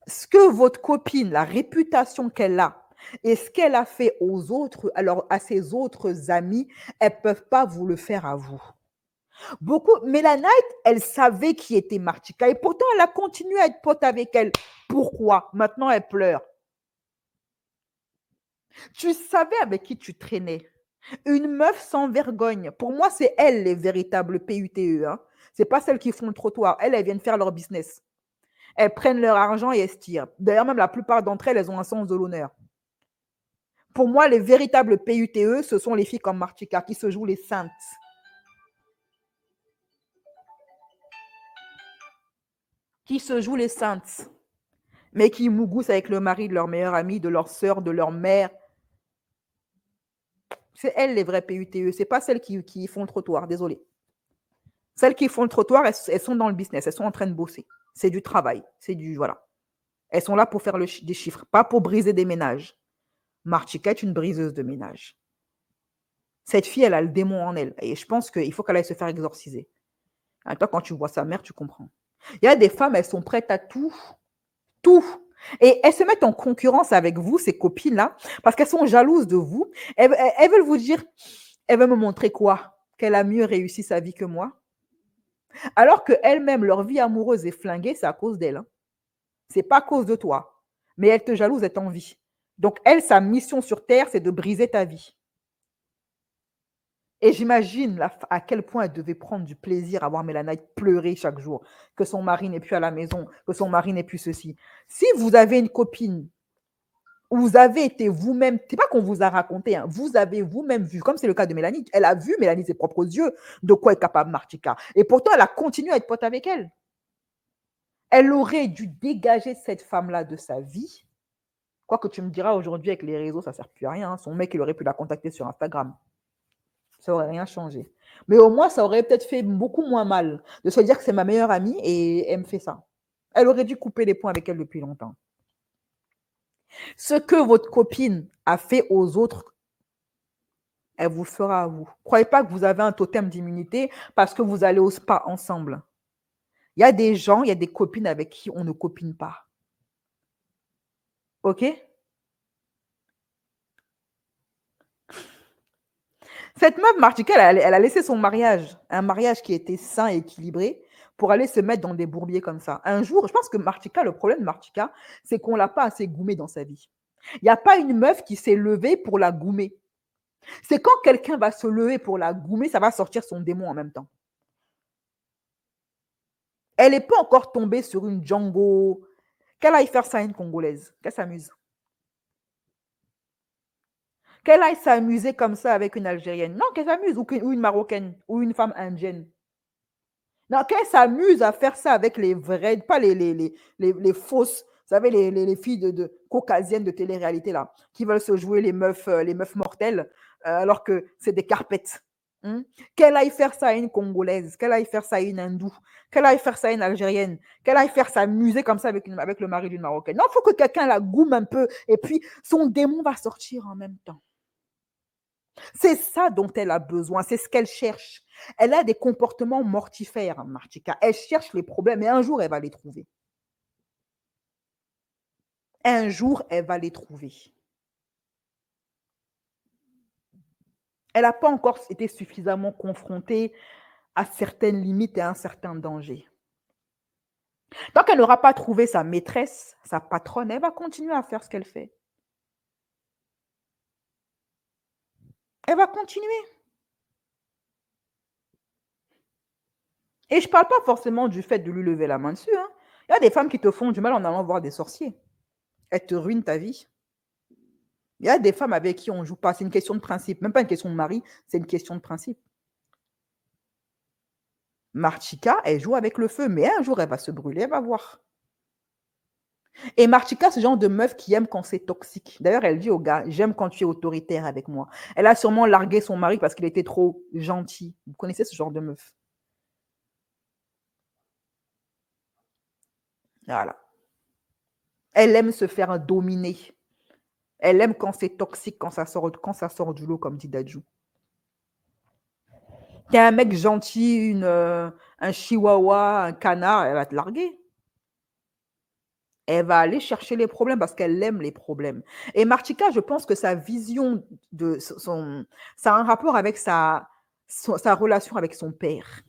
ce que votre copine, la réputation qu'elle a, et ce qu'elle a fait aux autres, alors à ses autres amis, elles ne peuvent pas vous le faire à vous. Mélanite, elle savait qui était Martika et pourtant elle a continué à être pote avec elle. Pourquoi? Maintenant elle pleure. Tu savais avec qui tu traînais. Une meuf sans vergogne. Pour moi, c'est elles les véritables PUTE. Ce n'est pas celles qui font le trottoir. Elles viennent faire leur business. Elles prennent leur argent et elles se tirent. D'ailleurs, même la plupart d'entre elles, elles ont un sens de l'honneur. Pour moi, les véritables PUTE, ce sont les filles comme Martika qui se jouent les saintes. Qui se jouent les saintes, mais qui mougoussent avec le mari de leur meilleure amie, de leur sœur, de leur mère. C'est elles les vraies PUTE, ce n'est pas celles qui font le trottoir, désolé. Celles qui font le trottoir, elles sont dans le business, elles sont en train de bosser. C'est du travail, c'est du, voilà. Elles sont là pour faire des chiffres, pas pour briser des ménages. Martika est une briseuse de ménage. Cette fille, elle a le démon en elle. Et je pense qu'il faut qu'elle aille se faire exorciser. Toi, quand tu vois sa mère, tu comprends. Il y a des femmes, elles sont prêtes à tout. Tout. Et elles se mettent en concurrence avec vous, ces copines-là, parce qu'elles sont jalouses de vous. Elles veulent vous dire, elles veulent me montrer quoi? Qu'elle a mieux réussi sa vie que moi. Alors qu'elles-mêmes, leur vie amoureuse est flinguée, c'est à cause d'elles. Hein. C'est pas à cause de toi. Mais elles te jalousent, elles t'envient. Donc, elle, sa mission sur Terre, c'est de briser ta vie. Et j'imagine à quel point elle devait prendre du plaisir à voir Mélanie pleurer chaque jour, que son mari n'est plus à la maison, que son mari n'est plus ceci. Si vous avez une copine où vous avez été vous-même, c'est pas qu'on vous a raconté, hein, vous avez vous-même vu, comme c'est le cas de Mélanie, elle a vu Mélanie ses propres yeux de quoi est capable Martika. Et pourtant, elle a continué à être pote avec elle. Elle aurait dû dégager cette femme-là de sa vie. Quoi que tu me diras aujourd'hui avec les réseaux, ça ne sert plus à rien. Hein. Son mec, il aurait pu la contacter sur Instagram. Ça n'aurait rien changé. Mais au moins, ça aurait peut-être fait beaucoup moins mal de se dire que c'est ma meilleure amie et elle me fait ça. Elle aurait dû couper les points avec elle depuis longtemps. Ce que votre copine a fait aux autres, elle vous fera à vous. Croyez pas que vous avez un totem d'immunité parce que vous allez au spa ensemble. Il y a des gens, il y a des copines avec qui on ne copine pas. OK? Cette meuf, Martika, elle a laissé son mariage, un mariage qui était sain et équilibré, pour aller se mettre dans des bourbiers comme ça. Un jour, je pense que Martika, le problème de Martika, c'est qu'on ne l'a pas assez goumée dans sa vie. Il n'y a pas une meuf qui s'est levée pour la goumer. C'est quand quelqu'un va se lever pour la goumer, ça va sortir son démon en même temps. Elle n'est pas encore tombée sur une Django. Qu'elle aille faire ça à une Congolaise, qu'elle s'amuse. Qu'elle aille s'amuser comme ça avec une Algérienne. Non, qu'elle s'amuse, ou une Marocaine, ou une femme indienne. Non, qu'elle s'amuse à faire ça avec les vraies, pas les fausses, vous savez, les filles de caucasiennes de télé-réalité, là, qui veulent se jouer les meufs mortelles, alors que c'est des carpettes. Hein? Qu'elle aille faire ça à une Congolaise, qu'elle aille faire ça à une hindoue, qu'elle aille faire ça à une Algérienne, qu'elle aille faire s'amuser comme ça avec le mari d'une Marocaine. Non, il faut que quelqu'un la goume un peu, et puis son démon va sortir en même temps. C'est ça dont elle a besoin, c'est ce qu'elle cherche. Elle a des comportements mortifères, Martika. Elle cherche les problèmes et un jour, elle va les trouver. Un jour, elle va les trouver. Elle n'a pas encore été suffisamment confrontée à certaines limites et à un certain danger. Tant qu'elle n'aura pas trouvé sa maîtresse, sa patronne, elle va continuer à faire ce qu'elle fait. Elle va continuer. Et je ne parle pas forcément du fait de lui lever la main dessus. Hein. Il y a des femmes qui te font du mal en allant voir des sorciers. Elles te ruinent ta vie. Il y a des femmes avec qui on ne joue pas. C'est une question de principe. Même pas une question de mari, c'est une question de principe. Martika, elle joue avec le feu, mais un jour, elle va se brûler, elle va voir. Et Martika, ce genre de meuf qui aime quand c'est toxique. D'ailleurs, elle dit au gars, j'aime quand tu es autoritaire avec moi. Elle a sûrement largué son mari parce qu'il était trop gentil. Vous connaissez ce genre de meuf? Voilà. Elle aime se faire dominer. Elle aime quand c'est toxique, quand ça sort du lot, comme dit Dadju. T'es un mec gentil, un chihuahua, un canard, elle va te larguer. Elle va aller chercher les problèmes parce qu'elle aime les problèmes. Et Martika, je pense que sa vision de ça a un rapport avec sa relation avec son père.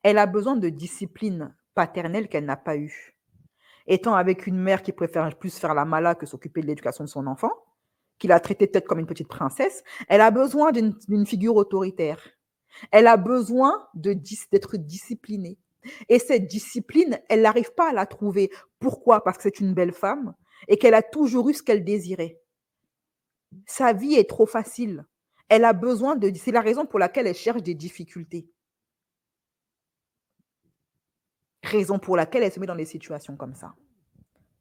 Elle a besoin de discipline paternelle qu'elle n'a pas eue. Étant avec une mère qui préfère plus faire la mala que s'occuper de l'éducation de son enfant, qui l'a traitée peut-être comme une petite princesse, elle a besoin d'une figure autoritaire. Elle a besoin d'être disciplinée. Et cette discipline, elle n'arrive pas à la trouver. Pourquoi? Parce que c'est une belle femme et qu'elle a toujours eu ce qu'elle désirait. Sa vie est trop facile. Elle a besoin de... C'est la raison pour laquelle elle cherche des difficultés. Raison pour laquelle elle se met dans des situations comme ça.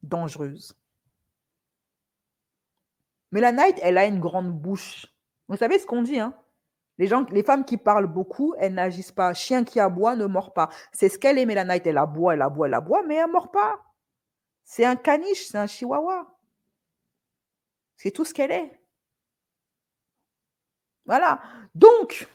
Dangereuses. Mais la Night, elle a une grande bouche. Vous savez ce qu'on dit, hein? Les femmes qui parlent beaucoup, elles n'agissent pas. Chien qui aboie ne mord pas. C'est ce qu'elle est, Mélanite. Elle aboie, elle aboie, elle aboie, mais elle ne mord pas. C'est un caniche, c'est un chihuahua. C'est tout ce qu'elle est. Voilà. Donc,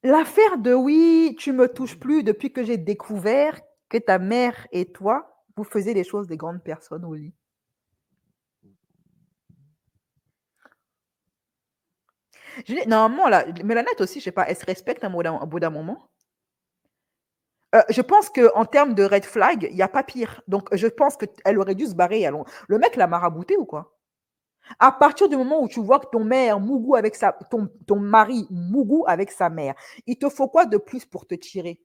l'affaire de oui, tu me touches plus depuis que j'ai découvert que ta mère et toi, vous faisiez les choses des grandes personnes au lit. Normalement, là, Mélanette aussi, je sais pas, elle se respecte au bout d'un moment. Je pense qu'en termes de red flag, il n'y a pas pire. Donc, je pense qu'elle aurait dû se barrer. Le mec l'a marabouté ou quoi? À partir du moment où tu vois que ton mari mougou avec sa mère, il te faut quoi de plus pour te tirer?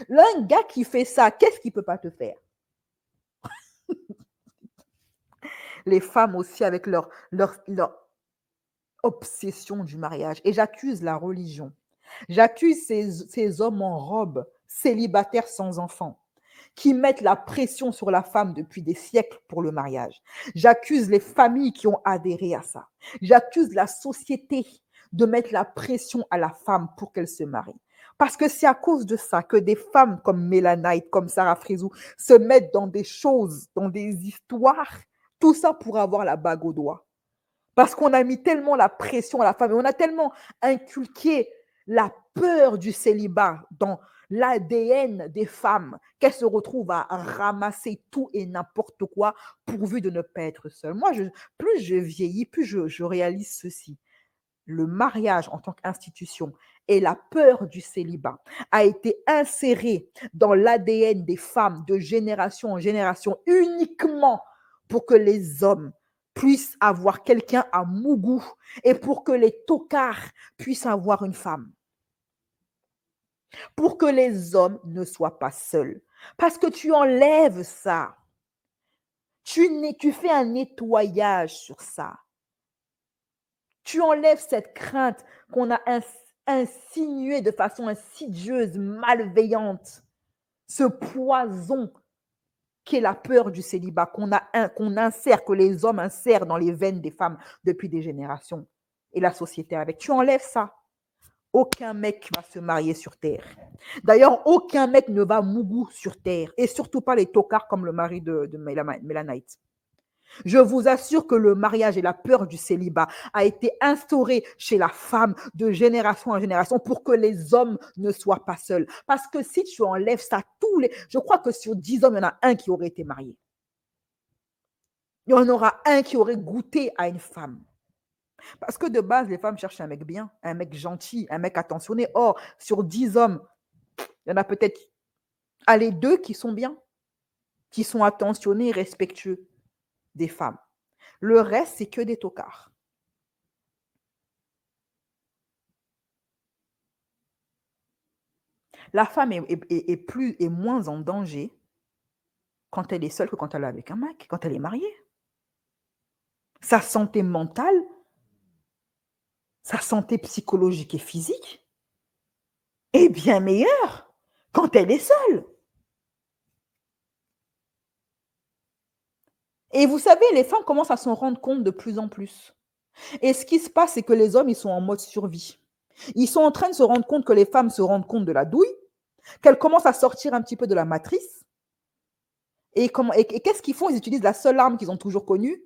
Là, un gars qui fait ça, qu'est-ce qu'il peut pas te faire? Les femmes aussi avec leur obsession du mariage. Et j'accuse la religion. J'accuse ces hommes en robe, célibataires sans enfants, qui mettent la pression sur la femme depuis des siècles pour le mariage. J'accuse les familles qui ont adhéré à ça. J'accuse la société de mettre la pression à la femme pour qu'elle se marie. Parce que c'est à cause de ça que des femmes comme Mélanite, comme Sarah Frézou, se mettent dans des choses, dans des histoires, tout ça pour avoir la bague au doigt. Parce qu'on a mis tellement la pression à la femme et on a tellement inculqué la peur du célibat dans l'ADN des femmes qu'elles se retrouvent à ramasser tout et n'importe quoi pourvu de ne pas être seules. Moi, plus je vieillis, plus je réalise ceci. Le mariage en tant qu'institution et la peur du célibat a été inséré dans l'ADN des femmes de génération en génération uniquement pour que les hommes puissent avoir quelqu'un à mougou et pour que les tocards puissent avoir une femme. Pour que les hommes ne soient pas seuls. Parce que tu enlèves ça. Tu fais un nettoyage sur ça. Tu enlèves cette crainte qu'on a insinuée de façon insidieuse, malveillante. Ce poison qu'est la peur du célibat, qu'on insère, que les hommes insèrent dans les veines des femmes depuis des générations. Et la société avec. Tu enlèves ça. Aucun mec va se marier sur terre. D'ailleurs, aucun mec ne va mougou sur terre. Et surtout pas les tocards comme le mari de Mélanite. Je vous assure que le mariage et la peur du célibat a été instauré chez la femme de génération en génération pour que les hommes ne soient pas seuls. Parce que si tu enlèves ça, je crois que sur 10 hommes, il y en a un qui aurait été marié. Il y en aura un qui aurait goûté à une femme. Parce que de base, les femmes cherchent un mec bien, un mec gentil, un mec attentionné. Or, sur 10 hommes, il y en a peut-être 2 qui sont bien, qui sont attentionnés et respectueux des femmes. Le reste, c'est que des tocards. La femme est moins en danger quand elle est seule que quand elle est avec un mec, quand elle est mariée. Sa santé mentale, sa santé psychologique et physique est bien meilleure quand elle est seule. Et vous savez, les femmes commencent à s'en rendre compte de plus en plus. Et ce qui se passe, c'est que les hommes, ils sont en mode survie. Ils sont en train de se rendre compte que les femmes se rendent compte de la douille, qu'elles commencent à sortir un petit peu de la matrice. Et qu'est-ce qu'ils font? Ils utilisent la seule arme qu'ils ont toujours connue,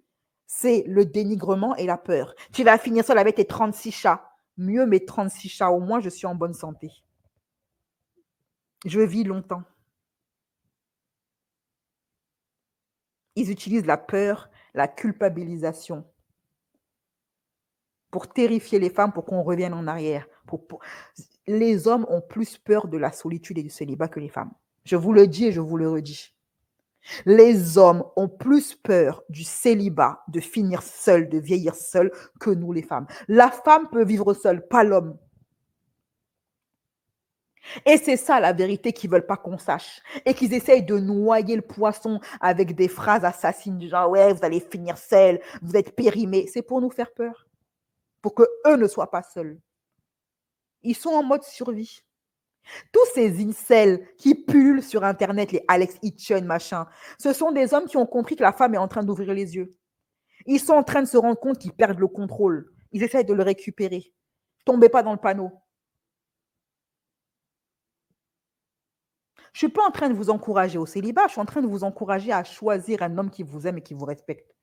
c'est le dénigrement et la peur. Tu vas finir seule avec tes 36 chats. Mieux mes 36 chats, au moins je suis en bonne santé. Je vis longtemps. Ils utilisent la peur, la culpabilisation pour terrifier les femmes, pour qu'on revienne en arrière. Les hommes ont plus peur de la solitude et du célibat que les femmes. Je vous le dis et je vous le redis. Les hommes ont plus peur du célibat, de finir seul, de vieillir seul, que nous les femmes. La femme peut vivre seule, pas l'homme. Et c'est ça la vérité qu'ils ne veulent pas qu'on sache. Et qu'ils essayent de noyer le poisson avec des phrases assassines du genre « ouais, vous allez finir seul, vous êtes périmés ». C'est pour nous faire peur. Pour qu'eux ne soient pas seuls. Ils sont en mode survie. Tous ces incels qui pullulent sur Internet, les Alex Hitchens, machin, ce sont des hommes qui ont compris que la femme est en train d'ouvrir les yeux. Ils sont en train de se rendre compte qu'ils perdent le contrôle. Ils essaient de le récupérer. Tombez pas dans le panneau. Je ne suis pas en train de vous encourager au célibat, je suis en train de vous encourager à choisir un homme qui vous aime et qui vous respecte.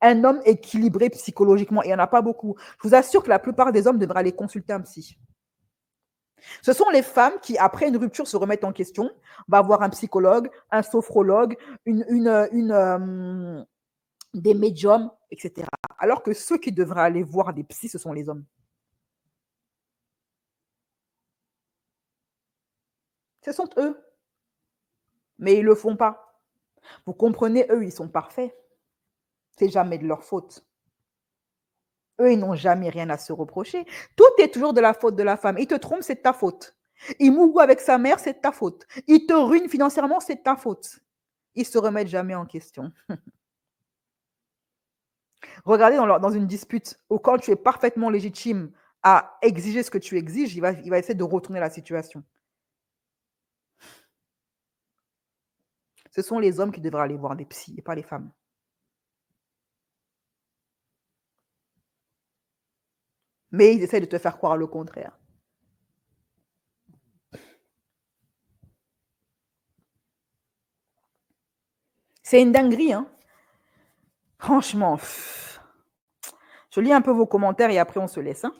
Un homme équilibré psychologiquement, et il n'y en a pas beaucoup. Je vous assure que la plupart des hommes devraient aller consulter un psy. Ce sont les femmes qui, après une rupture, se remettent en question, va voir un psychologue, un sophrologue, des médiums, etc. Alors que ceux qui devraient aller voir des psys, ce sont les hommes. Ce sont eux. Mais ils ne le font pas. Vous comprenez, eux, ils sont parfaits. C'est jamais de leur faute. Eux, ils n'ont jamais rien à se reprocher. Tout est toujours de la faute de la femme. Il te trompe, c'est de ta faute. Il mougue avec sa mère, c'est de ta faute. Il te ruine financièrement, c'est de ta faute. Ils ne se remettent jamais en question. Regardez dans une dispute où quand tu es parfaitement légitime à exiger ce que tu exiges, il va essayer de retourner la situation. Ce sont les hommes qui devraient aller voir des psys et pas les femmes. Mais ils essaient de te faire croire le contraire. C'est une dinguerie, hein. Franchement. Je lis un peu vos commentaires et après on se laisse. Hein.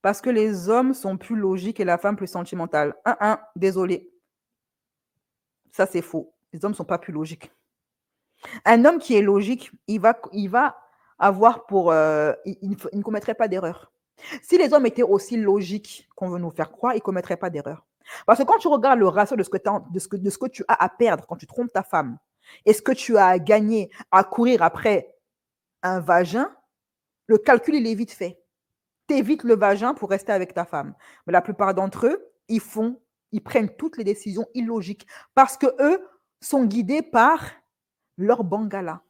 Parce que les hommes sont plus logiques et la femme plus sentimentale. Désolé. Ça, c'est faux. Les hommes ne sont pas plus logiques. Un homme qui est logique, il va avoir pour... il ne commettrait pas d'erreur. Si les hommes étaient aussi logiques qu'on veut nous faire croire, ils ne commettraient pas d'erreur. Parce que quand tu regardes le ratio de ce que tu as à perdre quand tu trompes ta femme et ce que tu as à gagner à courir après un vagin, le calcul, il est vite fait. Tu évites le vagin pour rester avec ta femme. Mais la plupart d'entre eux, ils prennent toutes les décisions illogiques parce qu'eux sont guidés par leur bangala.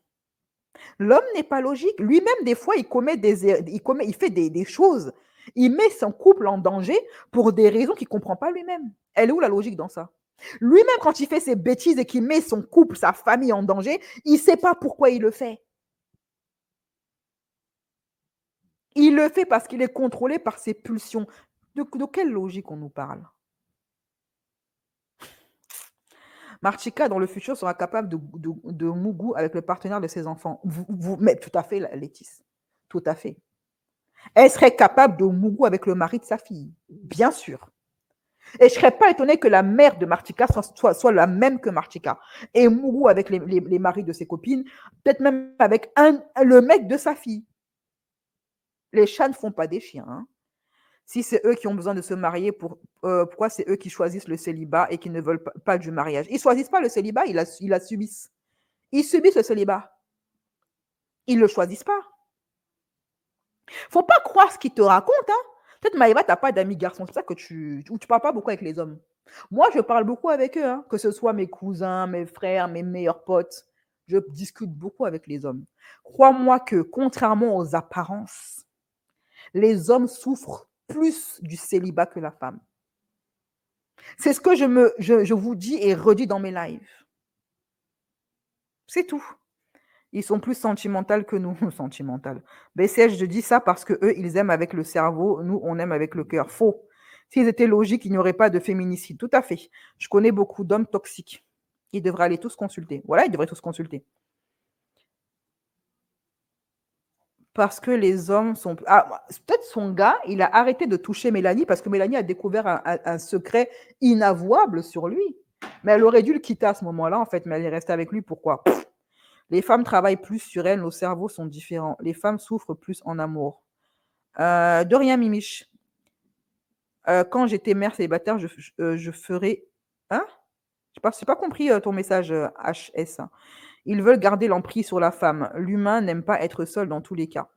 L'homme n'est pas logique. Lui-même, des fois, il fait des choses. Il met son couple en danger pour des raisons qu'il ne comprend pas lui-même. Elle est où la logique dans ça? Lui-même, quand il fait ses bêtises et qu'il met son couple, sa famille en danger, il ne sait pas pourquoi il le fait. Il le fait parce qu'il est contrôlé par ses pulsions. De quelle logique on nous parle? Martika, dans le futur, sera capable de mougou avec le partenaire de ses enfants. Mais tout à fait, Laetice. Tout à fait. Elle serait capable de mougou avec le mari de sa fille. Bien sûr. Et je ne serais pas étonnée que la mère de Martika soit la même que Martika. Et mougou avec les maris de ses copines, peut-être même avec le mec de sa fille. Les chats ne font pas des chiens. Hein. Si c'est eux qui ont besoin de se marier, pourquoi c'est eux qui choisissent le célibat et qui ne veulent pas du mariage? Ils ne choisissent pas le célibat, ils la subissent. Ils subissent le célibat. Ils ne le choisissent pas. Il ne faut pas croire ce qu'ils te racontent. Hein. Peut-être, Maïva, tu n'as pas d'amis garçons. C'est ça que tu ne parles pas beaucoup avec les hommes. Moi, je parle beaucoup avec eux. Hein. Que ce soit mes cousins, mes frères, mes meilleurs potes. Je discute beaucoup avec les hommes. Crois-moi que, contrairement aux apparences, les hommes souffrent plus du célibat que la femme. C'est ce que je vous dis et redis dans mes lives. C'est tout. Ils sont plus sentimentaux que nous. Sentimentaux. BCH, je dis ça parce qu'eux, ils aiment avec le cerveau. Nous, on aime avec le cœur. Faux. S'ils étaient logiques, il n'y aurait pas de féminicide. Tout à fait. Je connais beaucoup d'hommes toxiques. Ils devraient aller tous consulter. Voilà, ils devraient tous consulter. Parce que les hommes sont... peut-être son gars, il a arrêté de toucher Mélanie parce que Mélanie a découvert un secret inavouable sur lui. Mais elle aurait dû le quitter à ce moment-là, en fait, mais elle est restée avec lui. Pourquoi? Les femmes travaillent plus sur elles, nos cerveaux sont différents. Les femmes souffrent plus en amour. De rien, Mimiche. Quand j'étais mère célibataire, je ferais... Hein? Je n'ai pas compris ton message, HS. Ils veulent garder l'emprise sur la femme. L'humain n'aime pas être seul dans tous les cas.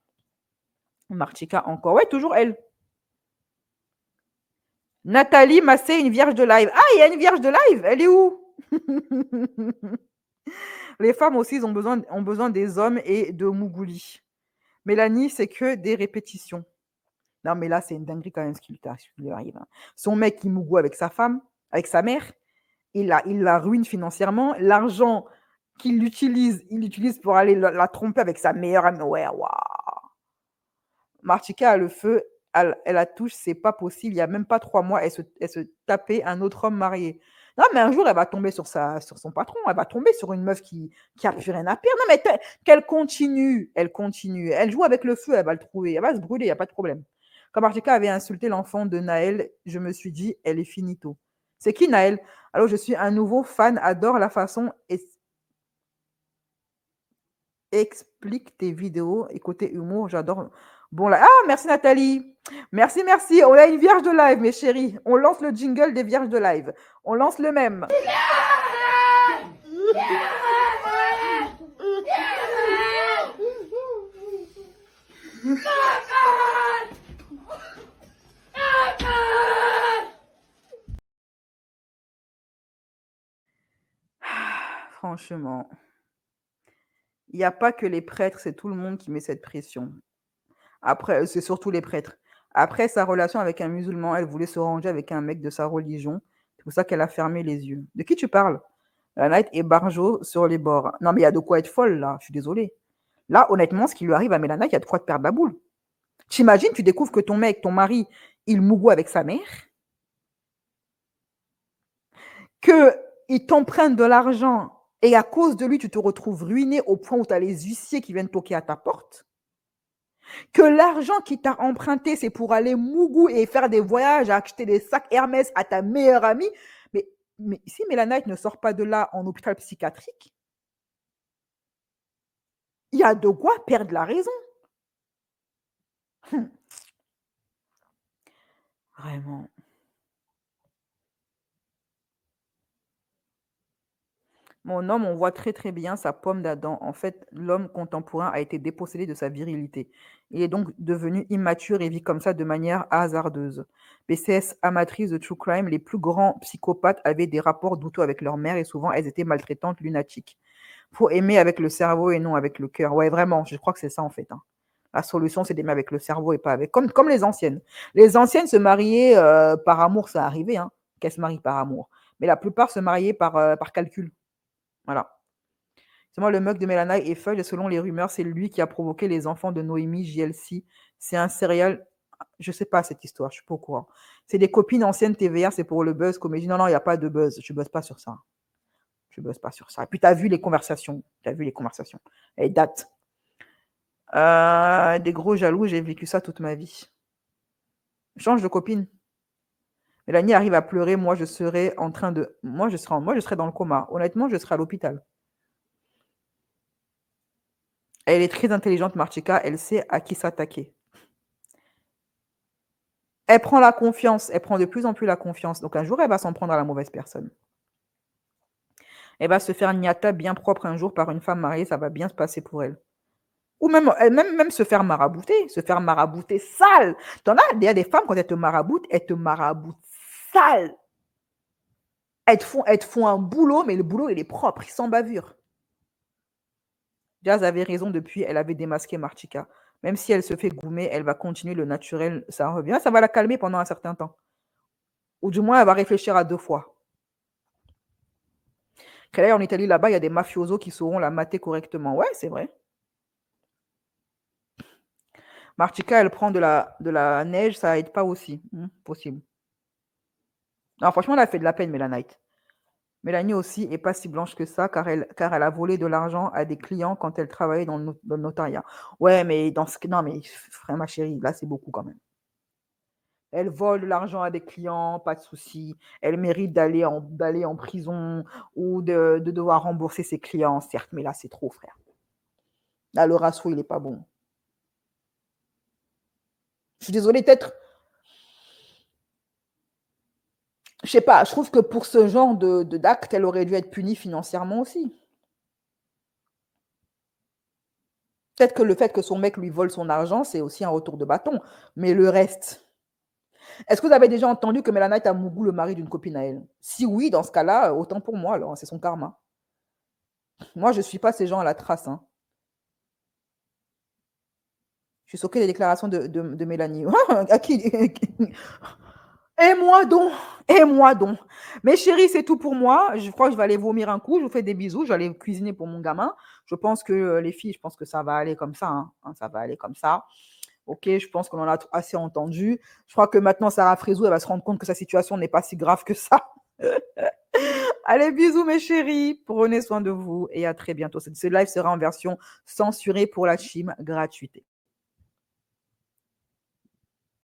Martika encore. Ouais, toujours elle. Nathalie Massé, une vierge de live. Ah, il y a une vierge de live. Elle est où? Les femmes aussi ont besoin des hommes et de Mougouli. Mélanie, c'est que des répétitions. Non, mais là, c'est une dinguerie quand même ce qui lui arrive. Hein. Son mec, il mougou avec sa femme, avec sa mère. Il la ruine financièrement. L'argent qu'il utilise, il l'utilise pour aller la tromper avec sa meilleure amie. Ouais, waouh. Martika a le feu, elle la touche, c'est pas possible. Il n'y a même pas 3 mois, elle se tapait un autre homme marié. Non, mais un jour, elle va tomber sur son patron. Elle va tomber sur une meuf qui a plus rien à perdre. Non, mais qu'elle continue. Elle continue. Elle joue avec le feu, elle va le trouver. Elle va se brûler, il n'y a pas de problème. Quand Martika avait insulté l'enfant de Naël, je me suis dit, elle est finito. C'est qui Naël? Alors, je suis un nouveau fan, adore la façon explique tes vidéos et côté humour, j'adore. Bon là, ah merci Nathalie, merci. On a une vierge de live, mes chéris. On lance le jingle des vierges de live. On lance le même. Franchement, il n'y a pas que les prêtres, c'est tout le monde qui met cette pression. Après, c'est surtout les prêtres. Après sa relation avec un musulman, elle voulait se ranger avec un mec de sa religion. C'est pour ça qu'elle a fermé les yeux. De qui tu parles? La Night et Barjo sur les bords. Non, mais il y a de quoi être folle, là. Je suis désolée. Là, honnêtement, ce qui lui arrive à Mélana, il y a de quoi te perdre la boule. T'imagines, tu découvres que ton mec, ton mari, il mougou avec sa mère, qu'il t'emprunte de l'argent et à cause de lui, tu te retrouves ruiné au point où tu as les huissiers qui viennent toquer à ta porte, que l'argent qu'il t'a emprunté, c'est pour aller mougou et faire des voyages, acheter des sacs Hermès à ta meilleure amie. Mais si Mélana ne sort pas de là en hôpital psychiatrique, il y a de quoi perdre la raison. Vraiment. Mon homme, on voit très très bien sa pomme d'Adam. En fait, l'homme contemporain a été dépossédé de sa virilité. Il est donc devenu immature et vit comme ça de manière hasardeuse. PCS amatrice de True Crime, les plus grands psychopathes avaient des rapports douteux avec leur mère et souvent elles étaient maltraitantes, lunatiques. Faut aimer avec le cerveau et non avec le cœur. Ouais, vraiment, je crois que c'est ça en fait. Hein. La solution, c'est d'aimer avec le cerveau et pas avec... Comme les anciennes. Les anciennes se mariaient par amour, ça arrivait, hein, qu'elles se marient par amour. Mais la plupart se mariaient par calcul. Voilà. C'est moi le mug de Mélana et Feuille, selon les rumeurs, c'est lui qui a provoqué les enfants de Noémie JLC. C'est un serial. Je sais pas cette histoire, je suis pas au courant. C'est des copines anciennes TVA, c'est pour le buzz comédie. Non, il n'y a pas de buzz. Je buzz pas sur ça. Je buzz pas sur ça. Et puis, tu as vu les conversations. Elles datent. Des gros jaloux, j'ai vécu ça toute ma vie. Change de copine. Mélanie arrive à pleurer, moi je serais dans le coma. Honnêtement, je serais à l'hôpital. Elle est très intelligente, Martika, elle sait à qui s'attaquer. Elle prend la confiance, elle prend de plus en plus la confiance. Donc un jour, elle va s'en prendre à la mauvaise personne. Elle va se faire niata bien propre un jour par une femme mariée, ça va bien se passer pour elle. Ou même se faire marabouter sale. Il y a des femmes, quand elles te maraboutent sale. Elles te font un boulot, mais le boulot, il est propre, sans bavure. Jazz avait raison depuis, elle avait démasqué Martika. Même si elle se fait goumer, elle va continuer le naturel, ça revient. Ça va la calmer pendant un certain temps. Ou du moins, elle va réfléchir à 2 fois. D'ailleurs, en Italie, là-bas, il y a des mafiosos qui sauront la mater correctement. Ouais, c'est vrai. Martika, elle prend de la neige, ça aide pas aussi. Possible. Non, franchement, elle a fait de la peine, Mélanite. Mélanie aussi est pas si blanche que ça, car elle a volé de l'argent à des clients quand elle travaillait dans le notariat. Ouais, mais non, mais frère, ma chérie, là, c'est beaucoup quand même. Elle vole de l'argent à des clients, pas de souci. Elle mérite d'aller en prison ou de devoir rembourser ses clients, certes, mais là, c'est trop, frère. Là, le ratio, il n'est pas bon. Je suis désolée, peut-être. Je sais pas, je trouve que pour ce genre d'acte, elle aurait dû être punie financièrement aussi. Peut-être que le fait que son mec lui vole son argent, c'est aussi un retour de bâton. Mais le reste... Est-ce que vous avez déjà entendu que Mélana a mougou le mari d'une copine à elle? Si oui, dans ce cas-là, autant pour moi, alors, c'est son karma. Moi, je ne suis pas ces gens à la trace. Hein. Je suis choquée des déclarations de Mélanie. À qui? Et moi donc. Mes chéris, c'est tout pour moi. Je crois que je vais aller vomir un coup. Je vous fais des bisous. Je vais aller cuisiner pour mon gamin. Je pense que les filles, je pense que ça va aller comme ça. Hein. Ça va aller comme ça. Ok, je pense qu'on en a assez entendu. Je crois que maintenant, Sarah Frézou, elle va se rendre compte que sa situation n'est pas si grave que ça. Allez, bisous mes chéris, prenez soin de vous et à très bientôt. Ce live sera en version censurée pour la team gratuité.